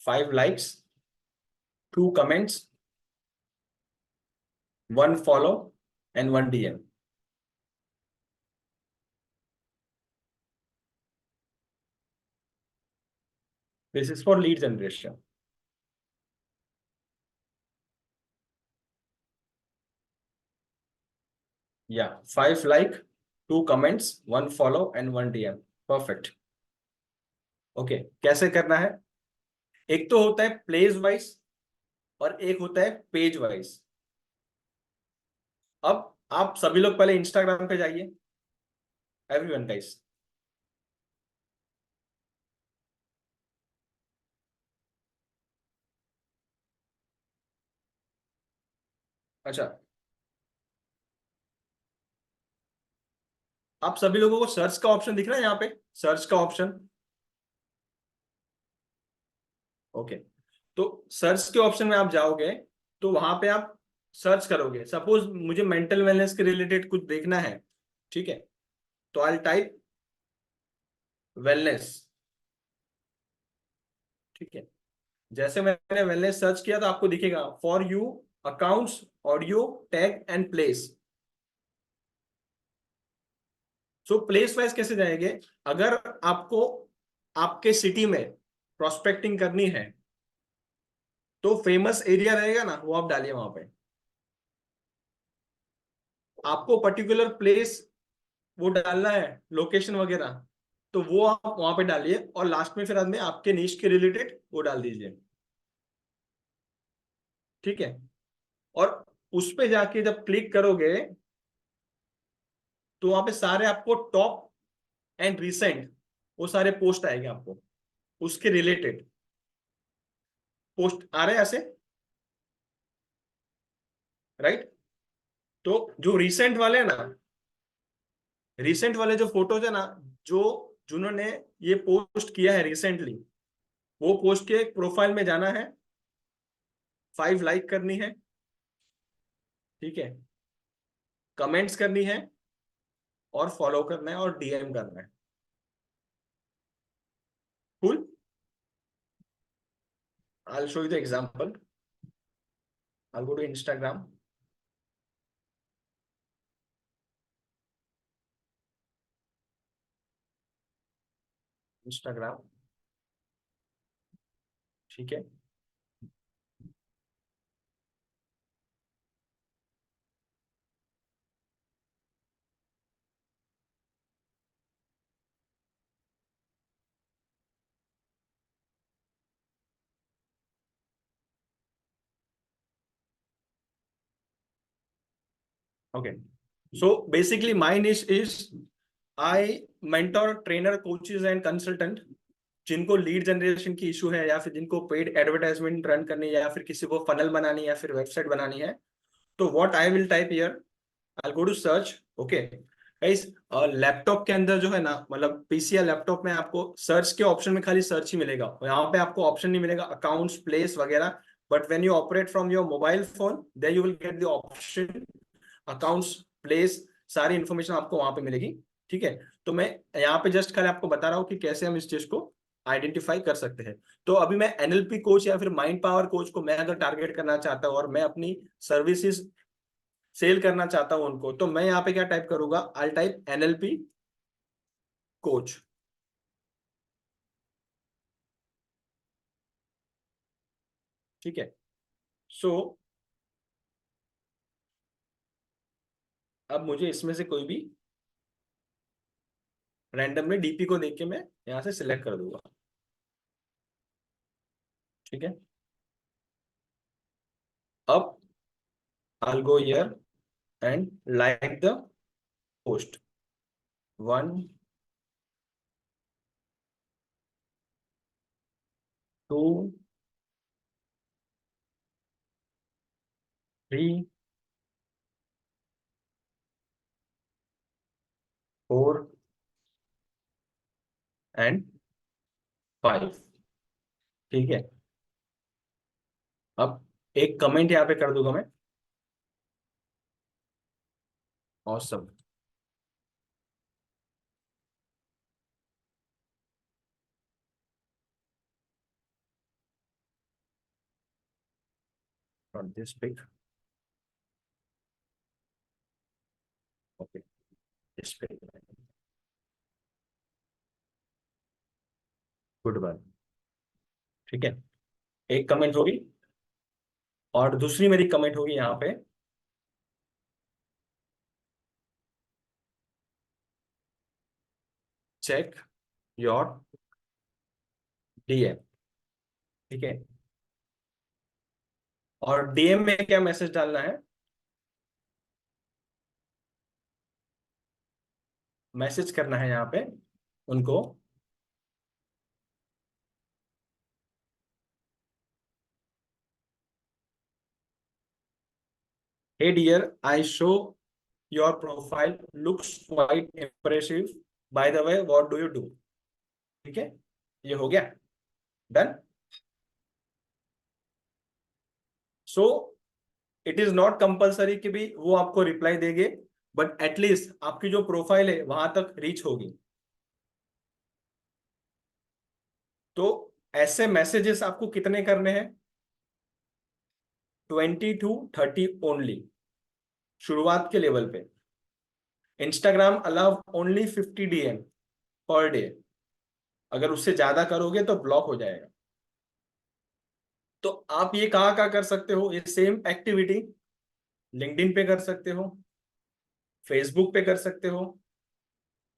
[SPEAKER 3] 5 likes, 2 comments, 1 follow and 1 DM। This is for lead generation. Yeah, 5 like, 2 comments, 1 follow and 1 DM. Perfect. Okay, कैसे करना है? एक तो होता है प्लेस वाइज और एक होता है पेज वाइज। अब आप सभी लोग पहले इंस्टाग्राम पे जाइए, एवरीवन गाइस। अच्छा, आप सभी लोगों को सर्च का ऑप्शन दिख रहा है यहाँ पे, सर्च का ऑप्शन। ओके, तो सर्च के ऑप्शन में आप जाओगे तो वहां पे आप सर्च करोगे, सपोज मुझे मेंटल वेलनेस के रिलेटेड कुछ देखना है। ठीक है, तो आई टाइप वेलनेस। ठीक है, जैसे मैंने वेलनेस सर्च किया तो आपको दिखेगा for you accounts, audio, tag and place. So place wise कैसे जाएंगे? अगर आपको आपके सिटी में प्रोस्पेक्टिंग करनी है तो फेमस एरिया रहेगा ना, वो आप डालिए वहां पे। आपको पर्टिकुलर प्लेस वो डालना है, लोकेशन वगैरह, तो वो आप वहां पे डालिए, और लास्ट में फिर में आपके नीश के रिलेटेड वो डाल दीजिए। ठीक है, और उस पे जाके जब क्लिक करोगे तो वहां पे सारे आपको टॉप एंड रिसेंट वो सारे पोस्ट आएंगे, आपको उसके रिलेटेड पोस्ट आ रहे हैं ऐसे, राइट। तो जो रिसेंट वाले हैं ना, रिसेंट वाले जो फोटोज है ना, जो जिन्होंने ये पोस्ट किया है रिसेंटली, वो पोस्ट के प्रोफाइल में जाना है, 5 लाइक करनी है, ठीक है, कमेंट्स करनी है और फॉलो करना है और डीएम करना है। Cool, I'll show you the example. I'll go to Instagram. Instagram, ठीक है। Okay. So basically my niche is I mentor trainer, coaches and consultant जिनको लीड जनरेशन की इशू है, या फिर जिनको पेड एडवर्टाइजमेंट रन करनी है, या फिर किसी को फनल बनानी है, या फिर वेबसाइट बनानी है। तो what I will type here, I go to search. Okay guys, laptop के अंदर जो है ना, मतलब पीसी या लैपटॉप में आपको सर्च के ऑप्शन में खाली सर्च ही मिलेगा, यहाँ पे आपको ऑप्शन नहीं मिलेगा अकाउंट्स, प्लेस वगैरह। But when you operate from your mobile phone, there you will get the option accounts, place, सारी इंफॉर्मेशन आपको वहां पे मिलेगी, ठीक है। तो मैं यहाँ पे जस्ट खाली आपको बता रहा हूँ कि कैसे हम इस चीज को आइडेंटिफाई कर सकते हैं। तो अभी मैं एनएलपी कोच या फिर माइंड पावर कोच को मैं अगर टारगेट करना चाहता हूँ और मैं अपनी सर्विसेज सेल करना चाहता हूं उनको, तो मैं यहाँ पे क्या टाइप करूंगा, आई टाइप एनएलपी कोच, ठीक है। सो अब मुझे इसमें से कोई भी रैंडमली डीपी को देख के मैं यहां से सिलेक्ट कर दूंगा, ठीक है। अब I'll go here and like the post 1 2 3 4 and 5, ठीक है। अब एक कमेंट यहाँ पे कर दूंगा मैं, awesome, not this big, okay, this big, good bye, ठीक है। एक कमेंट होगी और दूसरी मेरी कमेंट होगी यहाँ पे, चेक योर डीएम, ठीक है। और डीएम में क्या मैसेज डालना है, मैसेज करना है यहाँ पे उनको, hey dear, I show your profile looks quite impressive, by the way what do you do, ठीक है। ये हो गया done. So it is not compulsory कि भी वो आपको रिप्लाई देंगे, बट एटलीस्ट आपकी जो प्रोफाइल है वहां तक रीच होगी। तो ऐसे मैसेजेस आपको कितने करने हैं, 20 to 30 ओनली, शुरुआत के लेवल पे। Instagram allow only 50 DM per day, अगर उससे ज्यादा करोगे तो ब्लॉक हो जाएगा। तो आप ये कहाँ कर सकते हो, ये सेम एक्टिविटी लिंक्डइन पे कर सकते हो, फेसबुक पे कर सकते हो,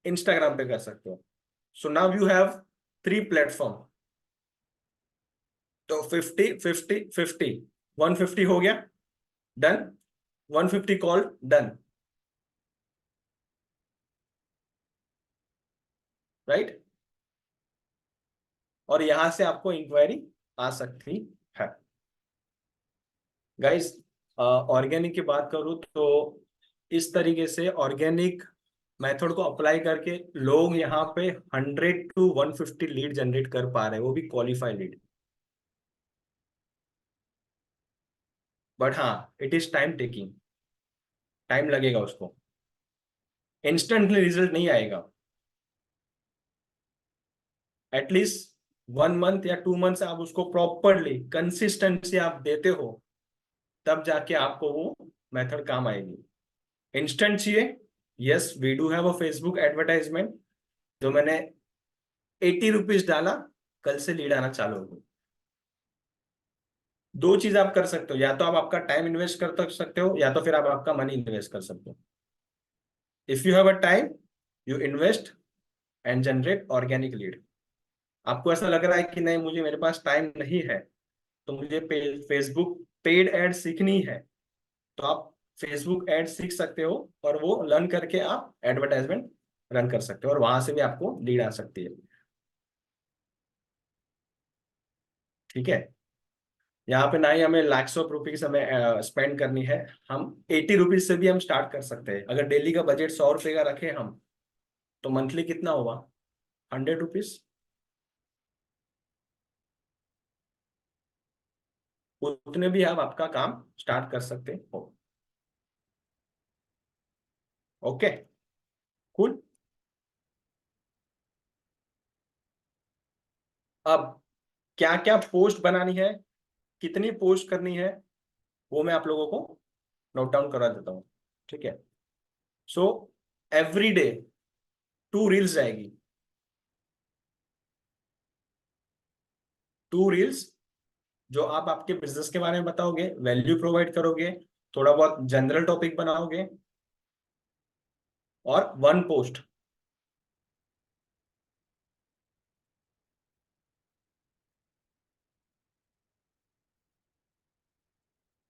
[SPEAKER 3] इंस्टाग्राम पे कर सकते हो। So now you have 3 platform. तो 50 50 50 150 हो गया, डन, 150 कॉल डन, राइट। और यहां से आपको इंक्वायरी आ सकती है। गाइस, ऑर्गेनिक की बात करूं तो इस तरीके से ऑर्गेनिक मेथड को अप्लाई करके लोग यहाँ पे 100 to 150 लीड जनरेट कर पा रहे हैं, वो भी क्वालिफाइड लीड। बट हाँ, it is time taking, time लगेगा उसको, इंस्टेंटली रिजल्ट नहीं आएगा। एटलीस्ट 1 मंथ या 2 मंथ आप उसको प्रॉपरली कंसिस्टेंसी आप देते हो, तब जाके आपको वो मेथड काम आएगी। इंस्टेंट चाहिए, yes we do have a Facebook advertisement, जो मैंने 80 रुपीज डाला, कल से लीड आना चालू होगा। दो चीज आप कर सकते हो, या तो आप आपका टाइम इन्वेस्ट कर सकते हो, या तो फिर आप आपका मनी इन्वेस्ट कर सकते हो। If you have a time, you invest and generate organic lead. आपको ऐसा लग रहा है कि नहीं मुझे, मेरे पास टाइम नहीं है, तो मुझे फेसबुक पेड एड सीखनी है, तो आप फेसबुक एड सीख सकते हो और वो लर्न करके आप एडवर्टाइजमेंट रन कर सकते हो, और वहां से भी आपको लीड आ सकती है। ठीक है, यहाँ पे ना ही हमें लैक्स ऑफ रुपीज हमें स्पेंड करनी है, हम 80 रुपीज से भी हम स्टार्ट कर सकते हैं। अगर डेली का बजट 100 रुपए का रखें हम, तो मंथली कितना होगा, 100 रुपीज। उतने भी आप आपका काम स्टार्ट कर सकते हो। Okay, cool. अब क्या क्या पोस्ट बनानी है, कितनी पोस्ट करनी है, वो मैं आप लोगों को नोट डाउन करा देता हूँ। ठीक है, सो एवरी डे 2 रील्स जाएगी, 2 रील्स जो आप आपके बिजनेस के बारे में बताओगे, वैल्यू प्रोवाइड करोगे, थोड़ा बहुत जनरल टॉपिक बनाओगे, और 1 post.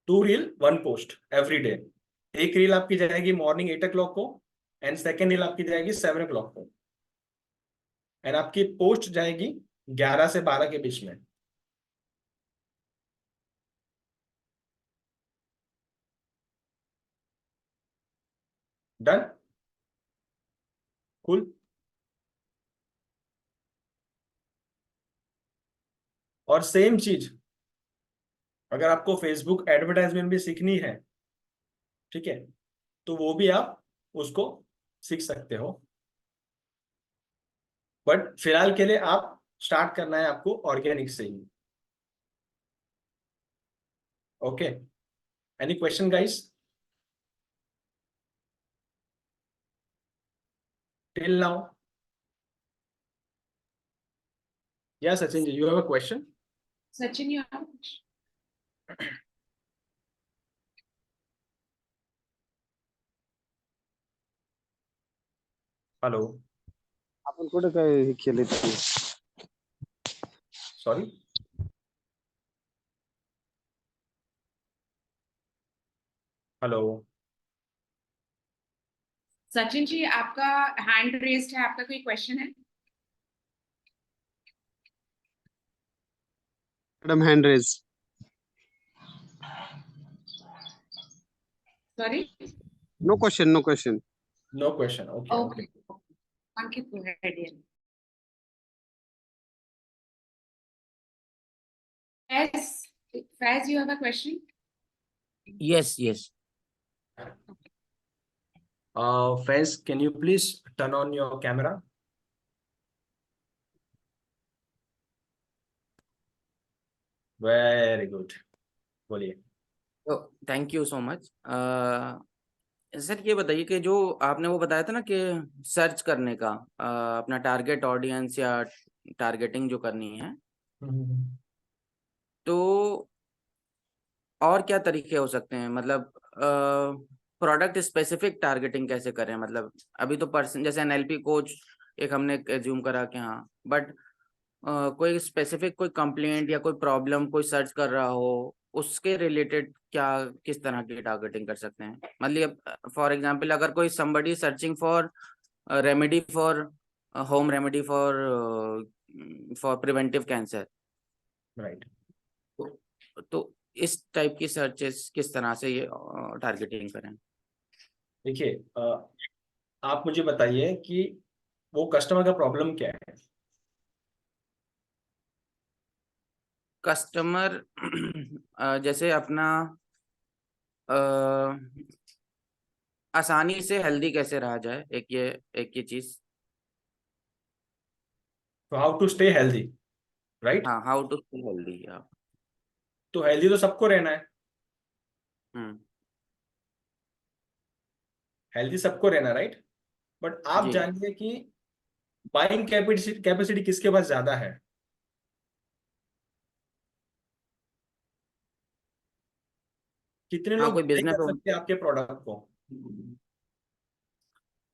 [SPEAKER 3] Two reel 1 post every day. एक रील आपकी जाएगी मॉर्निंग 8 o'clock को, एंड सेकेंड रील आपकी जाएगी 7 o'clock को, एंड आपकी पोस्ट जाएगी 11 से 12 के बीच में। Done, cool. और सेम चीज अगर आपको फेसबुक एडवर्टाइजमेंट भी सीखनी है, ठीक है, तो वो भी आप उसको सीख सकते हो। बट फिलहाल के लिए आप स्टार्ट करना है आपको ऑर्गेनिक से ही। Okay, any question guys till now? या Sachin ji, you have a question?
[SPEAKER 2] Sachin, you have?
[SPEAKER 3] Hello,
[SPEAKER 5] आपण कुठे काय हे केले ते?
[SPEAKER 3] Sorry, hello.
[SPEAKER 2] सचिन जी, आपका हैंड रेस्ड है, आपका कोई क्वेश्चन है?
[SPEAKER 5] Madam hand raise.
[SPEAKER 2] Sorry,
[SPEAKER 5] no question, no question.
[SPEAKER 3] No question, okay okay.
[SPEAKER 2] Okay, Ankit go ahead, dear. Faz, you have a question?
[SPEAKER 7] Yes, yes.
[SPEAKER 3] Faiz, can you please turn on your camera? Very good, बोलिए।
[SPEAKER 7] तो thank you so much. Sir ये बताइए कि जो आपने वो बताया था ना कि सर्च करने का अपना टारगेट ऑडियंस या टारगेटिंग जो करनी है, तो और क्या तरीके हो सकते हैं? मतलब प्रोडक्ट स्पेसिफिक टारगेटिंग कैसे करें? मतलब अभी तो पर्सन जैसे एनएलपी कोच एक हमने एज्यूम करा कि हाँ, बट कोई स्पेसिफिक कोई कंप्लेंट या कोई प्रॉब्लम कोई सर्च कर रहा हो, उसके रिलेटेड क्या किस तरह की टारगेटिंग कर सकते हैं? मतलब फॉर एग्जांपल अगर कोई somebody searching for remedy for home remedy for preventive cancer,
[SPEAKER 3] right.
[SPEAKER 7] तो इस टाइप की सर्चेस किस तरह से ये टारगेटिंग करें?
[SPEAKER 3] देखिए, आप मुझे बताइए कि वो कस्टमर का प्रॉब्लम क्या है।
[SPEAKER 7] कस्टमर जैसे अपना आसानी से हेल्दी कैसे रहा जाए, एक ये चीज।
[SPEAKER 3] तो how to stay healthy, right.
[SPEAKER 7] हाँ, हाउ टू स्टे हेल्दी।
[SPEAKER 3] तो हेल्दी तो सबको रहना है,
[SPEAKER 7] हम्म।
[SPEAKER 3] हेल्दी सबको रहना, राइट। बट आप
[SPEAKER 7] जी।
[SPEAKER 3] जानिए कि बाइंग कैपेसिटी किसके पास ज्यादा है। कितने
[SPEAKER 7] हाँ,
[SPEAKER 3] लोग
[SPEAKER 7] कोई
[SPEAKER 3] बाई
[SPEAKER 7] बिजनेस
[SPEAKER 3] कर
[SPEAKER 7] हो।
[SPEAKER 3] सकते हैं आपके प्रोडक्ट को।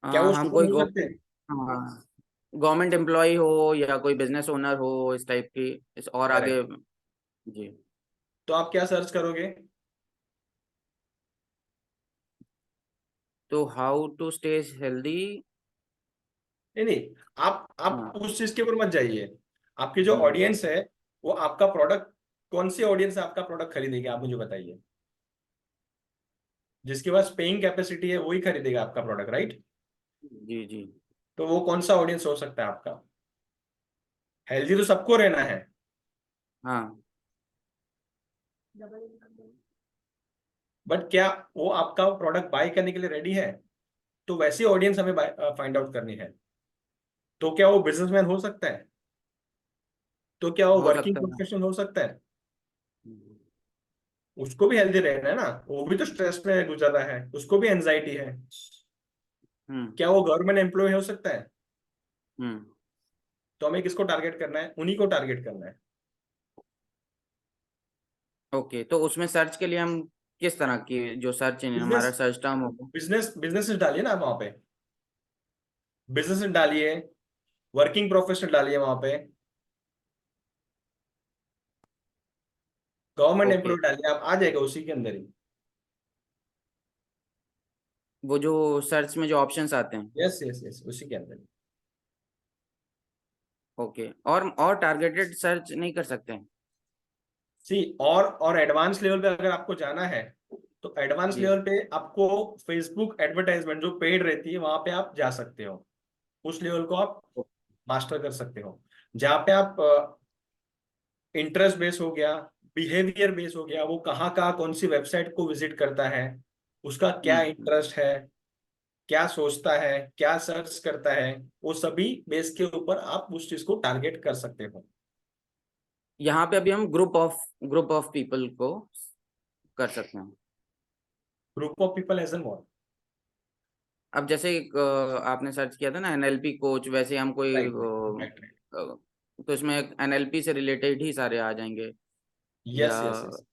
[SPEAKER 3] क्या वो
[SPEAKER 7] हम
[SPEAKER 3] स्टूडेंट
[SPEAKER 7] कोई
[SPEAKER 3] हो सकते हैं।
[SPEAKER 7] हाँ, गवर्नमेंट एम्प्लॉय हो या कोई बिजनेस ओनर हो, इस टाइप की और आगे।
[SPEAKER 3] करेक्ट।
[SPEAKER 7] जी।
[SPEAKER 3] तो आप क्या सर्च करोगे।
[SPEAKER 7] तो हाउ टू स्टे हेल्दी।
[SPEAKER 3] नहीं नहीं, आप
[SPEAKER 7] हाँ।
[SPEAKER 3] उस चीज के ऊपर मत जाइए। आपकी जो
[SPEAKER 7] हम्म।
[SPEAKER 3] ऑडियंस है वो आपका प्रोडक्ट, कौन सी ऑडियंस आपका प्रोडक्ट खरीदेगी, आप मुझे बताइए। जिसके पास पेइंग कैपेसिटी है वही खरीदेगा आपका प्रोडक्ट, राइट।
[SPEAKER 7] जी जी।
[SPEAKER 3] तो वो कौन सा ऑडियंस हो सकता है आपका। हेल्दी तो सबको रहना है,
[SPEAKER 7] हाँ।
[SPEAKER 3] बट क्या वो आपका प्रोडक्ट बाय करने के लिए रेडी है। तो वैसी ऑडियंस हमें फाइंड आउट करनी है। तो क्या वो बिजनेसमैन हो सकता है। तो क्या वो
[SPEAKER 7] हो
[SPEAKER 3] वर्किंग
[SPEAKER 7] सकता है।
[SPEAKER 3] प्रोफेशनल हो सकता है।
[SPEAKER 7] हम्म।
[SPEAKER 3] उसको भी हेल्दी रहना है ना, वो भी तो स्ट्रेस में गुजर रहा है, उसको भी एंजाइटी है।
[SPEAKER 7] हम्म।
[SPEAKER 3] क्या वो गवर्नमेंट एम्प्लॉय हो सकता है।
[SPEAKER 7] हम्म।
[SPEAKER 3] तो हमें किसको टारगेट करना है, उन्हीं को टारगेट करना है।
[SPEAKER 7] ओके, तो उसमें सर्च के लिए हम किस तरह की जो सर्च इंजन
[SPEAKER 3] बिजनेस
[SPEAKER 7] हमारा सर्च टर्म होगा?
[SPEAKER 3] बिजनेस डालिए ना वहां पे। बिजनेस डालिए, वर्किंग प्रोफेशनल डालिए वहां पे, गवर्नमेंट
[SPEAKER 7] ओके,
[SPEAKER 3] एम्प्लॉय डालिए, आप आ जाएगा उसी के अंदर ही।
[SPEAKER 7] वो जो सर्च में जो ऑप्शंस आते हैं।
[SPEAKER 3] यस यस यस, उसी के अंदर ही।
[SPEAKER 7] ओके, और टारगेटेड सर्च नहीं कर सकते हैं?
[SPEAKER 3] सी और एडवांस लेवल पे अगर आपको जाना है, तो एडवांस
[SPEAKER 7] जी।
[SPEAKER 3] लेवल पे आपको फेसबुक एडवर्टाइजमेंट जो पेड रहती है वहां पे आप जा सकते हो। उस लेवल को आप मास्टर कर सकते हो, जहाँ पे आप इंटरेस्ट बेस हो गया, बिहेवियर बेस हो गया, वो कहाँ कहाँ कौन सी वेबसाइट को विजिट करता है, उसका क्या
[SPEAKER 7] हम्म।
[SPEAKER 3] इंटरेस्ट है, क्या सोचता है, क्या सर्च करता है, वो सभी बेस के ऊपर आप उस चीज को टारगेट कर सकते हो।
[SPEAKER 7] यहाँ पे अभी हम ग्रुप ऑफ पीपल को कर सकते हैं।
[SPEAKER 3] Group of people as an what.
[SPEAKER 7] अब जैसे आपने सर्च किया था ना एनएलपी कोच, वैसे हम कोई
[SPEAKER 3] राइट राइट राइट।
[SPEAKER 7] तो इसमें एनएलपी से रिलेटेड ही सारे आ जाएंगे, या
[SPEAKER 3] यस यस यस।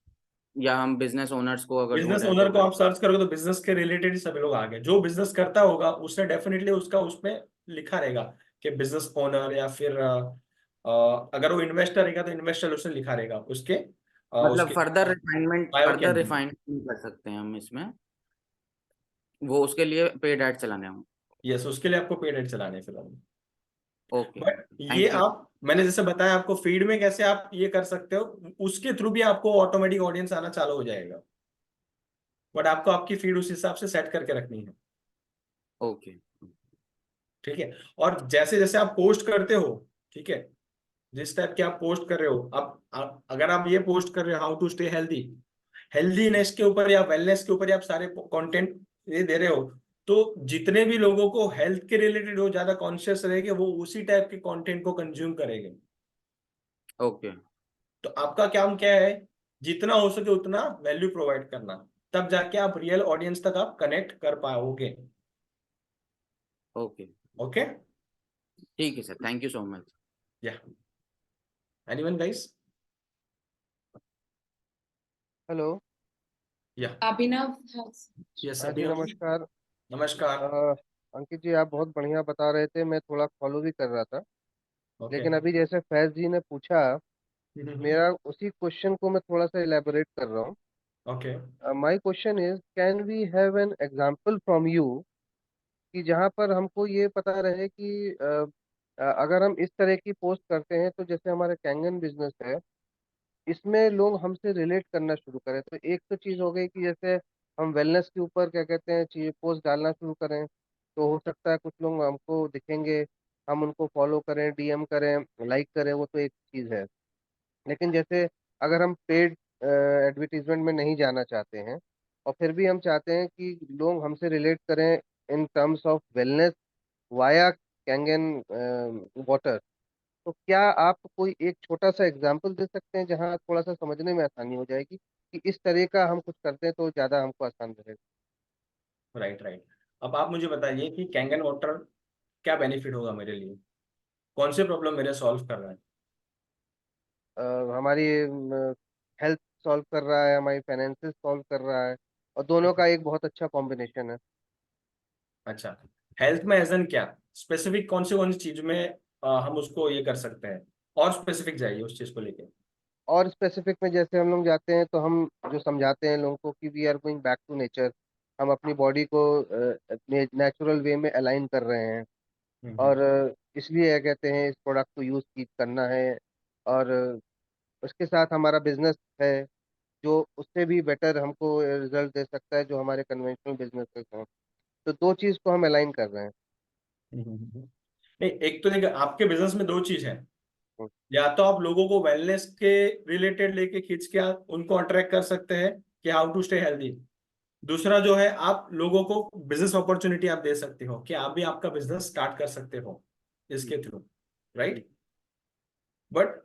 [SPEAKER 7] या हम बिजनेस ओनर्स को अगर ढूंढ
[SPEAKER 3] बिजनेस
[SPEAKER 7] रहे हैं
[SPEAKER 3] ओनर
[SPEAKER 7] तो
[SPEAKER 3] को आप सर्च करोगे तो बिजनेस के रिलेटेड ही सभी लोग आ गए। जो बिजनेस करता होगा उसने डेफिनेटली उसका उसमें लिखा रहेगा कि बिजनेस ओनर, या फिर अगर वो इन्वेस्टर रहेगा तो इन्वेस्टर उसने लिखा रहेगा उसके
[SPEAKER 7] मतलब
[SPEAKER 3] उसके बायो के
[SPEAKER 7] फर्दर
[SPEAKER 3] अंदर।
[SPEAKER 7] रिफाइंड कर सकते हैं हम इसमें, वो उसके लिए पेड ऐड चलाने होंगे।
[SPEAKER 3] यस, उसके लिए आपको पेड एड चलाने हैं फिलहाल।
[SPEAKER 7] ओके,
[SPEAKER 3] बट ये
[SPEAKER 7] थैंक यू।
[SPEAKER 3] आप, मैंने जैसे बताया आपको फीड में कैसे आप ये कर सकते हो, उसके थ्रू भी आपको ऑटोमेटिक ऑडियंस आना चालू हो जाएगा। बट आपको आपकी फीड उस हिसाब से सेट करके रखनी है।
[SPEAKER 7] ओके।
[SPEAKER 3] ठीक है। और जैसे जैसे आप पोस्ट करते हो, ठीक है, जिस टाइप के आप पोस्ट कर रहे हो, आप अगर आप ये पोस्ट कर रहे हो how to stay healthy, healthiness के ऊपर या वेलनेस के ऊपर ही आप सारे कंटेंट ये दे रहे हो, तो जितने भी लोगों को हेल्थ के रिलेटेड हो ज्यादा कॉन्शियस रहेंगे वो उसी टाइप के कंटेंट को कंज्यूम करेंगे।
[SPEAKER 7] ओके।
[SPEAKER 3] तो आपका काम क्या है, जितना हो सके उतना वैल्यू प्रोवाइड करना, तब जाके आप रियल ऑडियंस तक आप कनेक्ट कर पाओगे।
[SPEAKER 7] Okay,
[SPEAKER 3] okay.
[SPEAKER 7] ठीक है sir, thank you so much.
[SPEAKER 3] या एनीवन गाइस।
[SPEAKER 5] हेलो।
[SPEAKER 3] या
[SPEAKER 2] Abhinav has.
[SPEAKER 3] यस
[SPEAKER 5] हाँ जी,
[SPEAKER 3] अभिनव जी,
[SPEAKER 5] नमस्कार।
[SPEAKER 3] नमस्कार।
[SPEAKER 5] अंकित जी, आप बहुत बढ़िया बता रहे थे, मैं थोड़ा फॉलो भी कर रहा था।
[SPEAKER 3] ओके।
[SPEAKER 5] लेकिन अभी जैसे फैज जी ने पूछा
[SPEAKER 8] मेरा उसी क्वेश्चन को मैं थोड़ा सा इलेबोरेट कर रहा हूँ.
[SPEAKER 3] Okay.
[SPEAKER 8] My question is, can we have an example from you कि जहाँ पर हमको ये पता रहे कि अगर हम इस तरह की पोस्ट करते हैं तो जैसे हमारा कैंगन बिजनेस है, इसमें लोग हमसे रिलेट करना शुरू करें. तो एक तो चीज़ हो गई कि जैसे हम वेलनेस के ऊपर क्या कहते हैं चीज पोस्ट डालना शुरू करें, तो हो सकता है कुछ लोग हमको दिखेंगे, हम उनको फॉलो करें, डीएम करें, लाइक करें, वो तो एक चीज़ है. लेकिन जैसे अगर हम पेड एडवर्टीजमेंट में नहीं जाना चाहते हैं और फिर भी हम चाहते हैं कि लोग हमसे रिलेट करें in terms of wellness via Kangen water, तो क्या आप कोई एक छोटा सा एग्जांपल दे सकते हैं जहां थोड़ा सा समझने में आसानी हो जाएगी कि इस तरह का हम कुछ करते हैं तो ज़्यादा हमको आसान रहेगा.
[SPEAKER 3] Right right. अब आप मुझे बताइए कि कैंगन वाटर क्या बेनिफिट होगा मेरे लिए, कौन से प्रॉब्लम मेरे सॉल्व कर रहा है.
[SPEAKER 8] हमारी हेल्थ सॉल्व कर रहा है, हमारी फाइनेंसेस सॉल्व कर रहा है, और दोनों का एक बहुत अच्छा कॉम्बिनेशन है.
[SPEAKER 3] अच्छा, हेल्थ में एजन क्या, स्पेसिफिक कौन सी चीज में हम उसको ये कर सकते हैं, और स्पेसिफिक जाइए उस चीज को लेके.
[SPEAKER 8] और स्पेसिफिक में जैसे हम लोग जाते हैं तो हम जो समझाते हैं लोगों को कि we are going back to nature, हम अपनी बॉडी को नेचुरल वे में अलाइन कर रहे हैं, और इसलिए ये कहते हैं इस प्रोडक्ट को यूज़ की करना है. और उसके साथ हमारा बिजनेस है जो उससे भी बेटर हमको रिजल्ट दे सकता है जो हमारे कन्वेंशनल बिजनेसेस हैं. तो दो चीज़ को हम अलाइन कर रहे हैं.
[SPEAKER 3] नहीं, एक तो देखिए आपके बिजनेस में दो चीज है,
[SPEAKER 8] हम्म,
[SPEAKER 3] या तो आप लोगों को वेलनेस के रिलेटेड लेके खींच के आप उनको अट्रैक्ट कर सकते हैं कि हाउ टू स्टे हेल्दी. दूसरा जो है, आप लोगों को बिजनेस अपॉर्चुनिटी आप दे सकते हो कि आप भी आपका बिजनेस स्टार्ट कर सकते हो इसके थ्रू, राइट. बट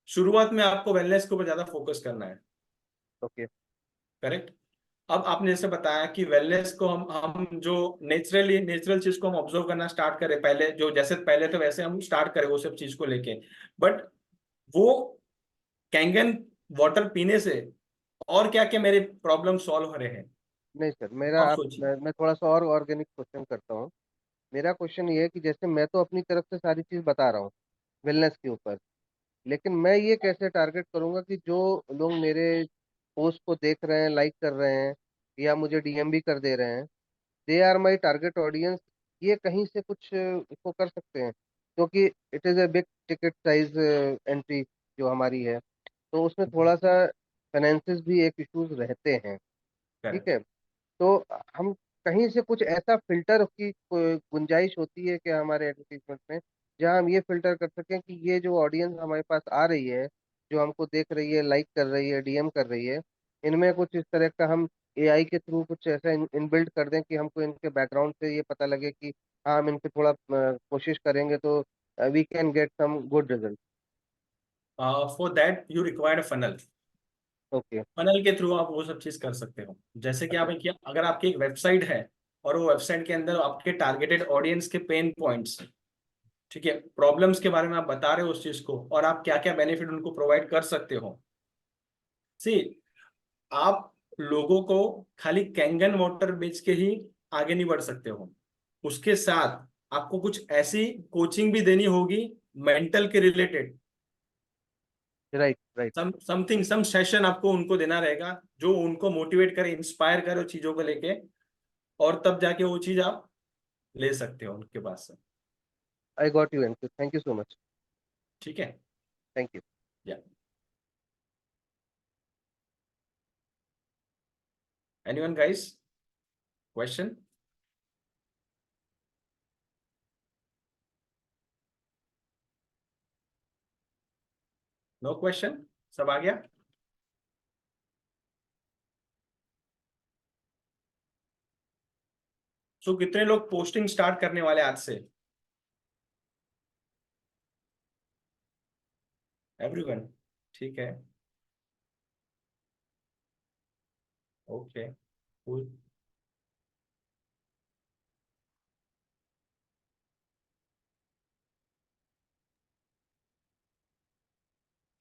[SPEAKER 3] शुरुआत में आपको वेलनेस के ऊपर ज्यादा फोकस करना है.
[SPEAKER 8] ओके.
[SPEAKER 3] करेक्ट. अब आपने जैसे बताया कि वेलनेस को हम जो नेचुरल चीज को हम ऑब्जर्व करना स्टार्ट करें, पहले जो जैसे पहले थे वैसे हम स्टार्ट करें वो सब चीज को लेके. बट वो कैंगन वाटर पीने से और क्या क्या मेरे प्रॉब्लम सॉल्व हो रहे हैं,
[SPEAKER 8] नहीं सर, मेरा
[SPEAKER 3] आप
[SPEAKER 8] आप
[SPEAKER 3] सोचिए.
[SPEAKER 8] मैं थोड़ा सा और ऑर्गेनिक क्वेश्चन करता हूँ. मेरा क्वेश्चन ये है कि जैसे मैं तो अपनी तरफ से सारी चीज़ बता रहा हूँ वेलनेस के ऊपर, लेकिन मैं ये कैसे टारगेट करूंगा कि जो लोग मेरे पोस्ट को देख रहे हैं, लाइक कर रहे हैं, या मुझे डीएम भी कर दे रहे हैं, they are my target audience, ये कहीं से कुछ इसको कर सकते हैं, क्योंकि it is a big ticket size entry जो हमारी है, तो उसमें थोड़ा सा फाइनेंसिस भी एक इश्यूज रहते हैं. ठीक
[SPEAKER 3] करेक्ट.
[SPEAKER 8] है. तो हम कहीं से कुछ ऐसा फिल्टर की गुंजाइश होती है कि हमारे एडवर्टीजमेंट में, जहां हम ये फिल्टर कर सकें कि ये जो ऑडियंस हमारे पास आ रही है, जो हमको देख रही है, लाइक कर रही है, डीएम कर रही है, इनमें कुछ इस तरह का हम एआई के थ्रू कुछ ऐसा इनबिल्ड कर दें कि हमको इनके बैकग्राउंड से ये पता लगे कि हाँ, हम इन पे थोड़ा कोशिश करेंगे तो we can get some good result.
[SPEAKER 3] For that you required funnel.
[SPEAKER 8] Okay.
[SPEAKER 3] Funnel के थ्रू आप वो सब चीज कर सकते हो. जैसे कि आप अगर आपकी एक वेबसाइट है और वो वेबसाइट के अंदर आपके टारगेटेड ऑडियंस के पेन पॉइंट्स, ठीक है, प्रॉब्लम्स के बारे में आप बता रहे हो उस चीज को, और आप क्या क्या बेनिफिट उनको प्रोवाइड कर सकते हो. सी, आप लोगों को खाली कैंगन वाटर बेच के ही आगे नहीं बढ़ सकते हो. उसके साथ आपको कुछ ऐसी कोचिंग भी देनी होगी मेंटल के related.
[SPEAKER 8] Right. Right.
[SPEAKER 3] Something some session आपको उनको देना रहेगा जो उनको मोटिवेट करे, इंस्पायर करे चीजों को लेके, और तब जाके वो चीज आप ले सकते हो उनके पास से.
[SPEAKER 8] I got you anchor, thank you so much.
[SPEAKER 3] ठीक है.
[SPEAKER 8] Thank you.
[SPEAKER 3] या anyone guys, question? No question, सब आ गया. सो कितने लोग पोस्टिंग स्टार्ट करने वाले आज से? एवरीवन. ठीक है. ओके. कूल.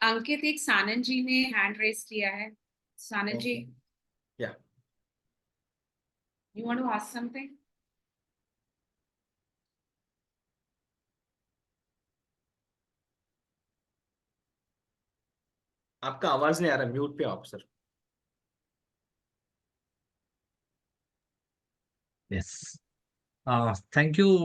[SPEAKER 2] अंकित, एक सानन जी ने हैंड रेस किया है. सानन जी,
[SPEAKER 3] या
[SPEAKER 2] you want to ask something?
[SPEAKER 3] आपका आवाज नहीं आ रहा, म्यूट पे आप सर।
[SPEAKER 1] यस, थैंक यू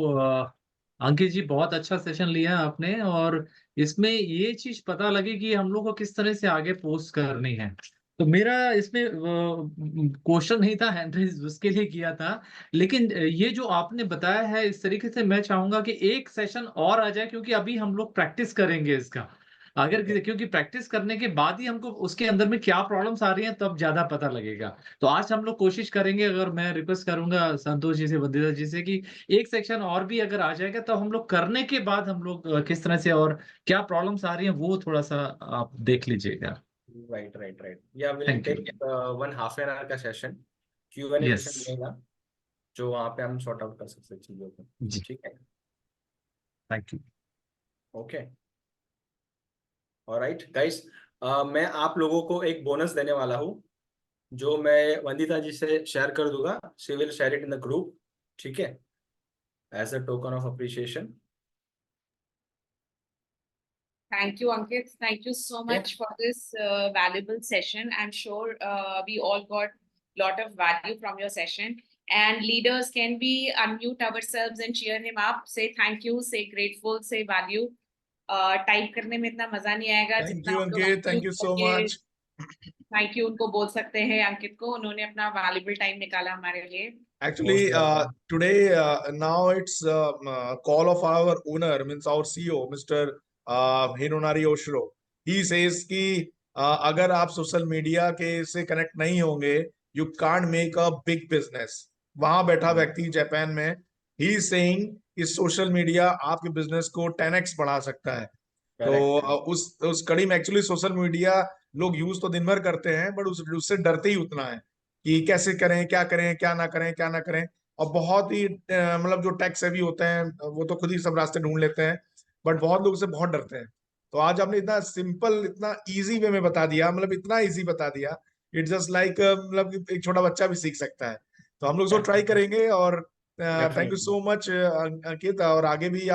[SPEAKER 1] अंकित जी, बहुत अच्छा सेशन लिया आपने। और इसमें ये चीज पता लगी कि हम लोग को किस तरह से आगे पोस्ट करनी है। तो मेरा इसमें क्वेश्चन नहीं था, हेनरी उसके लिए किया था। लेकिन ये जो आपने बताया है इस तरीके से, मैं चाहूंगा कि एक सेशन और आ जाए, क्योंकि अभी हम लोग प्रैक्टिस करेंगे इसका। क्योंकि प्रैक्टिस करने के बाद ही हमको उसके अंदर में क्या प्रॉब्लम्स आ रही हैं तब ज्यादा पता लगेगा। तो आज हम लोग कोशिश करेंगे, अगर मैं रिक्वेस्ट करूंगा संतोष जी से, वंदिता जी से, कि एक सेक्शन और भी अगर आ जाएगा तो हम लोग करने के बाद हम लोग किस तरह से और क्या प्रॉब्लम्स आ रही हैं वो थोड़ा सा आप देख लीजिएगा।
[SPEAKER 3] राइट राइट राइट, या will
[SPEAKER 1] thank you.
[SPEAKER 3] Take 1 half an hour का सेशन, Q&A
[SPEAKER 1] यस
[SPEAKER 3] सेशन रहेगा, जो वहां पे हम सॉर्ट आउट कर सकते हैं चीजों को।
[SPEAKER 1] जी,
[SPEAKER 3] ठीक है,
[SPEAKER 1] thank you.
[SPEAKER 3] Okay, alright guys, मैं आप लोगों को एक बोनस देने वाला हूँ, जो मैं वंदिता जी से शेयर कर दूंगा। She will share it in the group, ठीक है, as a token of appreciation.
[SPEAKER 2] Thank you, Ankit. Thank you so much for this valuable session. I'm sure we all got a lot of value from your session. And leaders, can we unmute ourselves and cheer him up? Say thank you, say grateful, say value. Type करने में इतना मजा नहीं आएगा
[SPEAKER 9] Thank
[SPEAKER 2] जितना
[SPEAKER 9] you,
[SPEAKER 2] हम लोग
[SPEAKER 9] Ankit. Thank you so much.
[SPEAKER 2] Thank you उनको बोल सकते हैं, अंकित को। उन्होंने अपना वैल्यूबल टाइम निकाला हमारे लिए।
[SPEAKER 9] Actually, today, now it's call of our owner, means our CEO, Mr. Hinonari Oshiro. He says कि अगर आप सोशल मीडिया के से कनेक्ट नहीं होंगे, you can't make a big business. वहां बैठा व्यक्ति जापान में, he is saying कि सोशल मीडिया आपके बिजनेस को 10x बढ़ा सकता है। तो उस कड़ी में एक्चुअली सोशल मीडिया लोग यूज तो दिन भर करते हैं, बट उससे डरते ही उतना है कि कैसे करें, क्या करें, क्या ना करें, क्या ना करें। और बहुत ही मतलब जो टेक सेवी होते हैं वो तो खुद ही सब रास्ते ढूंढ लेते हैं, बट बहुत लोग से बहुत डरते हैं। तो आज आपने इतना सिंपल, इतना इजी वे में बता दिया, मतलब इतना इजी बता दिया, इट्स जस्ट लाइक मतलब एक छोटा बच्चा भी सीख सकता है। तो हम लोग इसको ट्राई करेंगे। और थैंक यू सो मच अंकित। और आगे भी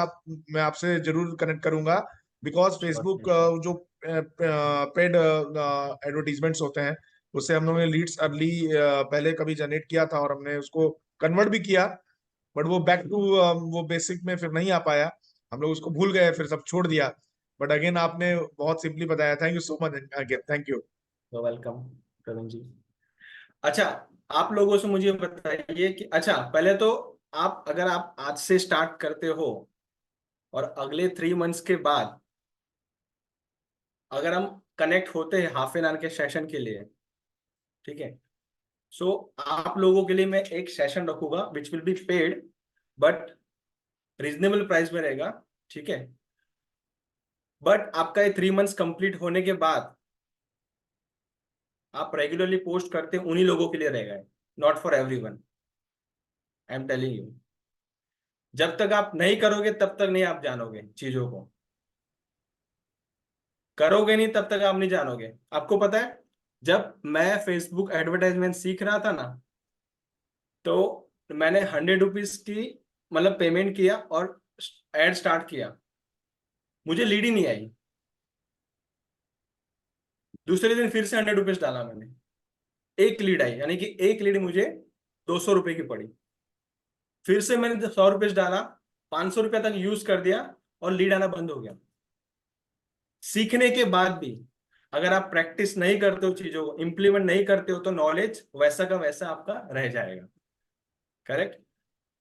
[SPEAKER 9] मैं आपसे जरूर कनेक्ट करूंगा, बिकॉज फेसबुक जो पेड एडवर्टीजमेंट्स होते हैं उससे हम लोगों ने लीड्स अर्ली पहले कभी जनरेट किया था और हमने उसको कन्वर्ट भी किया, बट वो बैक टू वो बेसिक में फिर नहीं आ पाया, हम लोग उसको भूल गए, फिर सब छोड़ दिया। बट अगेन आपने बहुत सिंपली बताया। Thank you so much again, thank you.
[SPEAKER 3] Welcome Praveen ji. अच्छा, आप लोगों से मुझे बताइए कि अच्छा, पहले तो आप, अगर आप आज से स्टार्ट करते हो और अगले 3 मंथ्स के बाद अगर हम कनेक्ट होते हैं हाफ एन आवर के सेशन के लिए, ठीक है, सो आप लोगों के लिए मैं एक सेशन रखूंगा which will be paid, but reasonable price में रहेगा, ठीक है। बट आपका ये 3 मंथ्स कंप्लीट होने के बाद आप रेगुलरली पोस्ट करते हैं उन्हीं लोगों के लिए रहेगा, not for everyone, I am telling you. जब तक आप नहीं करोगे तब तक नहीं आप जानोगे चीजों को, करोगे नहीं तब तक आप नहीं जानोगे। आपको पता है, जब मैं फेसबुक एडवर्टाइजमेंट सीख रहा था ना, तो मैंने 100 रुपीज की मतलब पेमेंट किया और एड स्टार्ट किया, मुझे लीड ही नहीं आई। दूसरे दिन फिर से 100 रुपीज डाला मैंने, एक लीड आई, यानी कि एक लीड मुझे 200 रुपए की पड़ी। फिर से मैंने 100 रुपीज डाला, 500 रुपए तक यूज कर दिया और लीड आना बंद हो गया। सीखने के बाद भी अगर आप प्रैक्टिस नहीं करते हो, चीजों को इंप्लीमेंट नहीं करते हो, तो नॉलेज वैसा का वैसा आपका रह जाएगा। करेक्ट।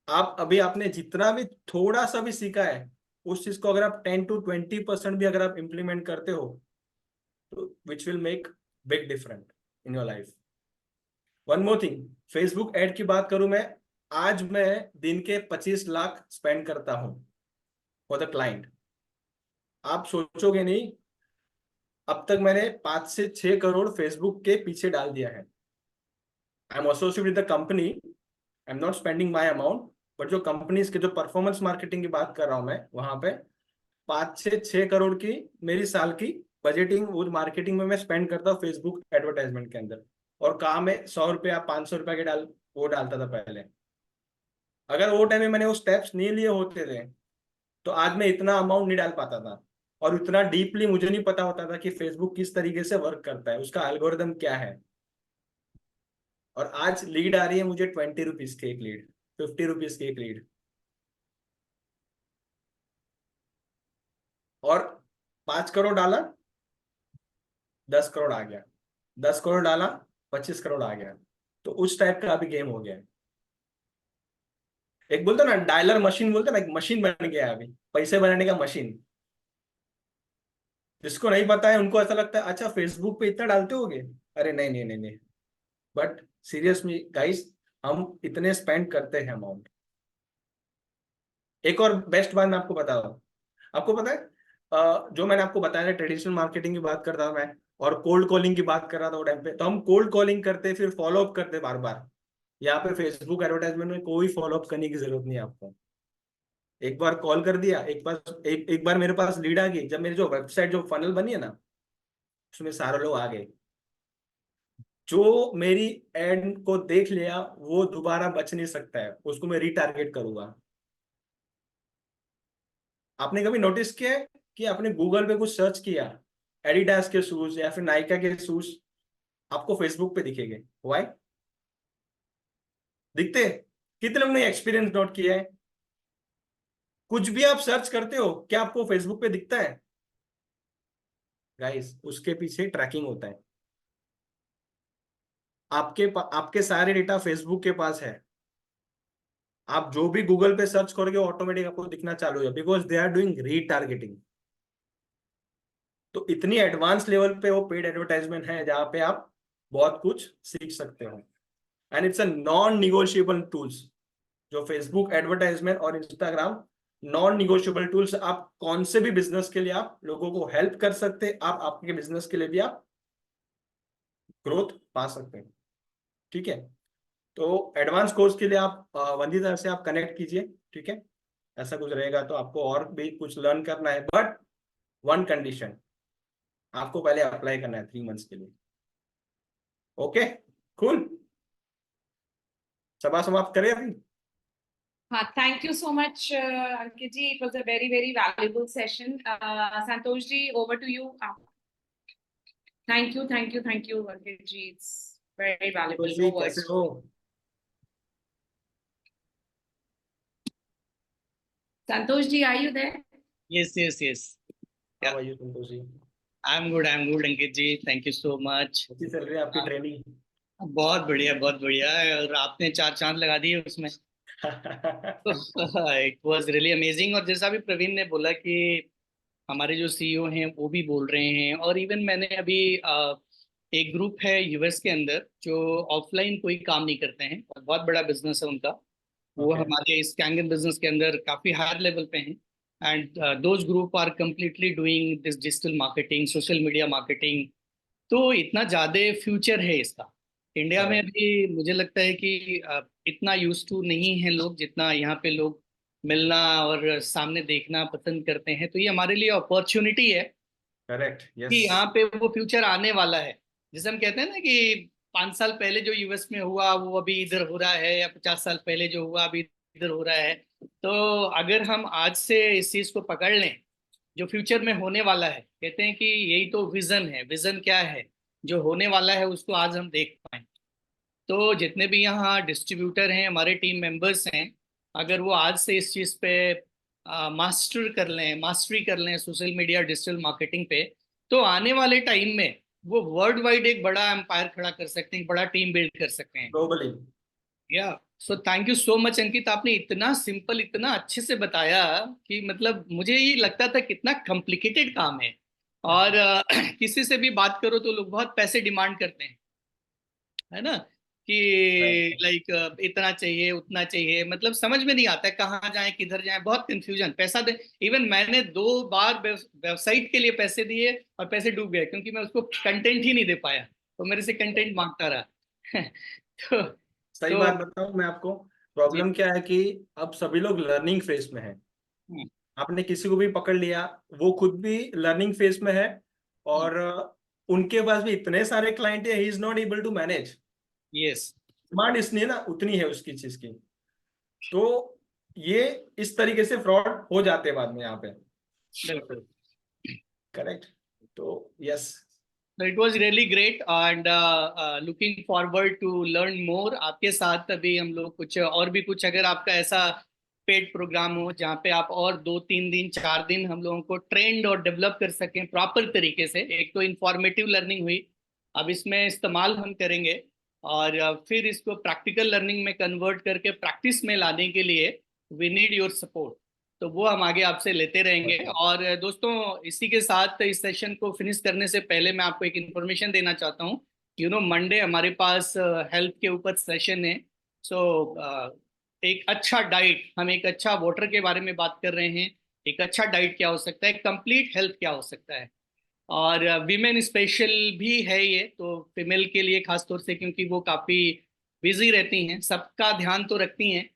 [SPEAKER 3] आप अभी आपने जितना भी थोड़ा सा भी सीखा है, उस चीज को अगर आप 10 to 20% भी अगर आप इंप्लीमेंट करते हो, तो which will make big difference in your life. One more thing, Facebook ad की बात करूं मैं, आज मैं दिन के 25 लाख स्पेंड करता हूं फॉर द क्लाइंट। आप सोचोगे नहीं, अब तक मैंने 5 से 6 करोड़ फेसबुक के पीछे डाल दिया है। I am associated with the company, I am not spending my amount, but जो कंपनीज के जो परफॉर्मेंस मार्केटिंग की बात कर रहा हूं मैं, वहां पे 5 से 6 करोड़ की मेरी साल की बजटिंग वो मार्केटिंग में मैं स्पेंड करता हूँ फेसबुक एडवर्टाइजमेंट के अंदर। और कहाँ में 100 रुपया 500 रुपया के वो डालता था पहले। अगर वो टाइम में मैंने वो स्टेप्स नहीं लिए होते थे तो आज मैं इतना अमाउंट नहीं डाल पाता था। और इतना डीपली मुझे नहीं पता होता था कि फेसबुक किस तरीके से वर्क करता है, उसका एल्गोरिदम क्या है। और आज लीड आ रही है मुझे 20 रुपीज की एक लीड, 50 रुपीज की एक लीड, और 5 करोड़ डाला 10 करोड़ आ गया, 10 करोड़ डाला 25 करोड़ आ गया। तो उस टाइप का अभी गेम हो गया है। एक बोलते ना डायलर मशीन, बोलते ना, एक मशीन बन गया है अभी, पैसे बनाने का मशीन। जिसको नहीं पता है उनको ऐसा लगता है अच्छा फेसबुक पे इतना डालते होगे, अरे नहीं नहीं नहीं नहीं, बट सीरियसली गाइस हम इतने स्पेंड करते हैं अमाउंट। एक और बेस्ट बात मैं आपको बता रहा हूँ, आपको पता है जो मैंने आपको बताया ट्रेडिशनल मार्केटिंग की बात करता था मैं, और कोल्ड कॉलिंग की बात कर रहा था वो टाइम पे, तो हम कोल्ड कॉलिंग करते फिर फॉलो अप करते बार बार। यहाँ पे फेसबुक एडवर्टाइजमेंट में कोई फॉलो अप करने की जरूरत नहीं है आपको। एक बार कॉल कर दिया, एक बार मेरे पास लीड आ गई, जब मेरी जो वेबसाइट जो फनल बनी है ना उसमें सारे लोग आ गए, जो मेरी एड को देख लिया वो दोबारा बच नहीं सकता है, उसको मैं रीटारगेट करूंगा। आपने कभी नोटिस किया है कि आपने गूगल पे कुछ सर्च किया, एडिडास के शूज या फिर नाइका के शूज आपको फेसबुक पे दिखेंगे, व्हाई दिखते? कितने लोगों ने एक्सपीरियंस नोट किया है? कुछ भी आप सर्च करते हो क्या आपको फेसबुक पे दिखता है? गाइस उसके पीछे ट्रैकिंग होता है। आपके सारे डेटा फेसबुक के पास है, आप जो भी गूगल पे सर्च करोगे ऑटोमेटिक आपको दिखना चालू है, because they are doing retargeting. तो इतनी एडवांस लेवल पे वो पेड एडवर्टाइजमेंट है जहां पे आप बहुत कुछ सीख सकते हो, and it's a non negotiable tools. जो फेसबुक एडवर्टाइजमेंट और इंस्टाग्राम नॉन निगोशिएबल टूल्स, आप कौन से भी बिजनेस के लिए आप लोगों को हेल्प कर सकते, आप आपके बिजनेस के लिए भी आप ग्रोथ पा सकते हैं। ठीक है, तो एडवांस कोर्स के लिए आप वंदिता से आप कनेक्ट कीजिए। ठीक है, ऐसा कुछ रहेगा तो आपको और भी कुछ लर्न करना है, बट वन कंडीशन, आपको पहले अप्लाई करना है 3 मंथ्स के लिए। ओके कूल, सभा समाप्त करें अभी।
[SPEAKER 2] Thank you so much, Ankit ji. It was a very, very valuable session. Santosh ji, over to you. Thank you, Ankit ji. It's very valuable.
[SPEAKER 3] तो
[SPEAKER 2] No
[SPEAKER 3] कैसे
[SPEAKER 2] words.
[SPEAKER 3] हो?
[SPEAKER 2] Santosh ji, are you there?
[SPEAKER 10] Yes.
[SPEAKER 3] How are you, Santosh ji?
[SPEAKER 10] I'm good, Ankit ji. Thank you so much.
[SPEAKER 3] कैसी चल रही है आपकी training?
[SPEAKER 10] बहुत बढ़िया और आपने 4 चांद लगा दिए उसमें। It was really amazing. और जैसा भी प्रवीण ने बोला कि हमारे जो सीईओ हैं वो भी बोल रहे हैं, और इवन मैंने अभी एक ग्रुप है यूएस के अंदर जो ऑफलाइन कोई काम नहीं करते हैं, बहुत बड़ा बिजनेस है उनका, वो
[SPEAKER 3] Okay.
[SPEAKER 10] हमारे इस कैंगन बिजनेस के अंदर काफी हायर लेवल पे हैं, and those group are completely doing this digital marketing, social media marketing. तो इतना ज्यादा फ्यूचर है इसका। इंडिया में भी मुझे लगता है कि इतना यूज टू नहीं है लोग जितना यहाँ पे लोग मिलना और सामने देखना पसंद करते हैं। तो ये हमारे लिए अपॉर्चुनिटी है
[SPEAKER 3] करेक्ट,
[SPEAKER 10] कि
[SPEAKER 3] यस।
[SPEAKER 10] यहाँ पे वो फ्यूचर आने वाला है। जैसे हम कहते हैं ना कि 5 साल पहले जो यूएस में हुआ वो अभी इधर हो रहा है, या 50 साल पहले जो हुआ अभी इधर हो रहा है। तो अगर हम आज से इस चीज को पकड़ लें जो फ्यूचर में होने वाला है, कहते हैं कि यही तो विजन है। विजन क्या है? जो होने वाला है उसको आज हम देख पाए। तो जितने भी यहाँ डिस्ट्रीब्यूटर हैं, हमारे टीम मेंबर्स हैं, अगर वो आज से इस चीज़ पे मास्टरी कर लें सोशल मीडिया डिजिटल मार्केटिंग पे, तो आने वाले टाइम में वो वर्ल्ड वाइड एक बड़ा एम्पायर खड़ा कर सकते हैं, बड़ा टीम बिल्ड कर सकते हैं।
[SPEAKER 3] ग्लोबली।
[SPEAKER 10] या so thank you so much Ankit, आपने इतना सिंपल इतना अच्छे से बताया कि मतलब मुझे ये लगता था कितना कॉम्प्लिकेटेड काम है। और किसी से भी बात करो तो लोग बहुत पैसे डिमांड करते हैं, है ना, कि लाइक इतना चाहिए उतना चाहिए, मतलब समझ में नहीं आता है कहाँ जाए किधर जाए, बहुत कंफ्यूजन। पैसा दे, इवन मैंने 2 बार वेबसाइट के लिए पैसे दिए और पैसे डूब गए क्योंकि मैं उसको कंटेंट ही नहीं दे पाया, तो मेरे से कंटेंट मांगता रहा।
[SPEAKER 3] सही बात बताऊं मैं आपको, प्रॉब्लम क्या है कि अब सभी लोग लर्निंग फेज में है। आपने किसी को भी पकड़ लिया, वो खुद भी लर्निंग फेज में है, और उनके पास भी इतने सारे क्लाइंट है, he is not able to manage.
[SPEAKER 10] Yes,
[SPEAKER 3] demand इसलिए ना उतनी है उसकी चीज की, तो ये इस तरीके से फ्रॉड हो जाते हैं बाद में यहाँ पे।
[SPEAKER 10] बिल्कुल।
[SPEAKER 3] Correct. So yes.
[SPEAKER 10] So it was really great and looking forward to learn more. आपके साथ अभी हम लोग कुछ और भी कुछ अगर आपका ऐसा पेड प्रोग्राम हो जहाँ पे आप और 2-3 दिन 4 दिन हम लोगों को ट्रेंड और डेवलप कर सकें प्रॉपर तरीके से। एक तो इंफॉर्मेटिव लर्निंग हुई, अब इसमें इस्तेमाल हम करेंगे और फिर इसको प्रैक्टिकल लर्निंग में कन्वर्ट करके प्रैक्टिस में लाने के लिए वी नीड योर सपोर्ट। तो वो हम आगे आपसे लेते रहेंगे। और दोस्तों इसी के साथ इस सेशन को फिनिश करने से पहले मैं आपको एक इन्फॉर्मेशन देना चाहता हूँ। मंडे हमारे पास हेल्थ के ऊपर सेशन है। सो एक अच्छा डाइट, हम एक अच्छा वाटर के बारे में बात कर रहे हैं, एक अच्छा डाइट क्या हो सकता है, कंप्लीट हेल्थ क्या हो सकता है। और विमेन स्पेशल भी है ये, तो फीमेल के लिए खास तौर से, क्योंकि वो काफ़ी बिजी रहती हैं, सबका ध्यान तो रखती हैं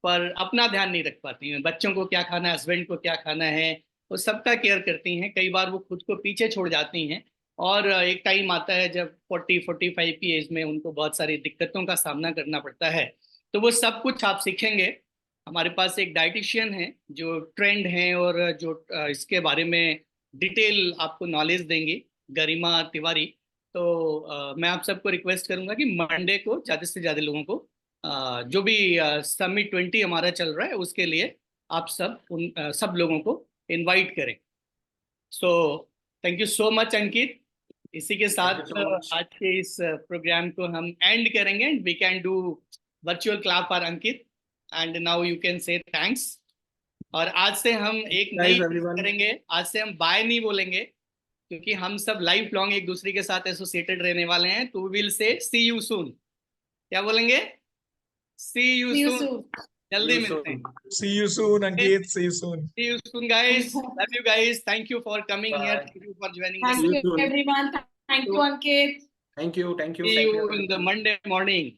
[SPEAKER 10] पर अपना ध्यान नहीं रख पाती हैं। बच्चों को क्या खाना है, हस्बैंड को क्या खाना है, वो सबका केयर करती हैं। कई बार वो खुद को पीछे छोड़ जाती हैं और एक टाइम आता है जब 40-45 की एज में उनको बहुत सारी दिक्कतों का सामना करना पड़ता है। तो वो सब कुछ आप सीखेंगे। हमारे पास एक डाइटिशियन है जो ट्रेंड है और जो इसके बारे में डिटेल आपको नॉलेज देंगी, गरिमा तिवारी। तो मैं आप सबको रिक्वेस्ट करूंगा कि मंडे को ज़्यादा से ज़्यादा लोगों को जो भी समिट 20 हमारा चल रहा है उसके लिए आप सब सब लोगों को इनवाइट करें। So thank you so much Ankit. इसी के साथ आज के इस प्रोग्राम को हम एंड करेंगे and we can do virtual clap for Ankit and now you can say thanks. और आज से हम एक नई करेंगे, आज से हम बाय नहीं बोलेंगे क्योंकि हम सब लाइफ लॉन्ग एक दूसरे के साथ एसोसिएटेड रहने वाले हैं। तो will say C you soon. क्या बोलेंगे? सी यू सून। जल्दी मिलते हैं।
[SPEAKER 9] See you soon, Ankit. See you soon.
[SPEAKER 10] See you soon, guys. Love you guys. Thank you for coming here. Thank you for joining us.
[SPEAKER 2] Thank you everyone. Thank you Ankit.
[SPEAKER 3] Thank you.
[SPEAKER 10] See you in the Monday morning.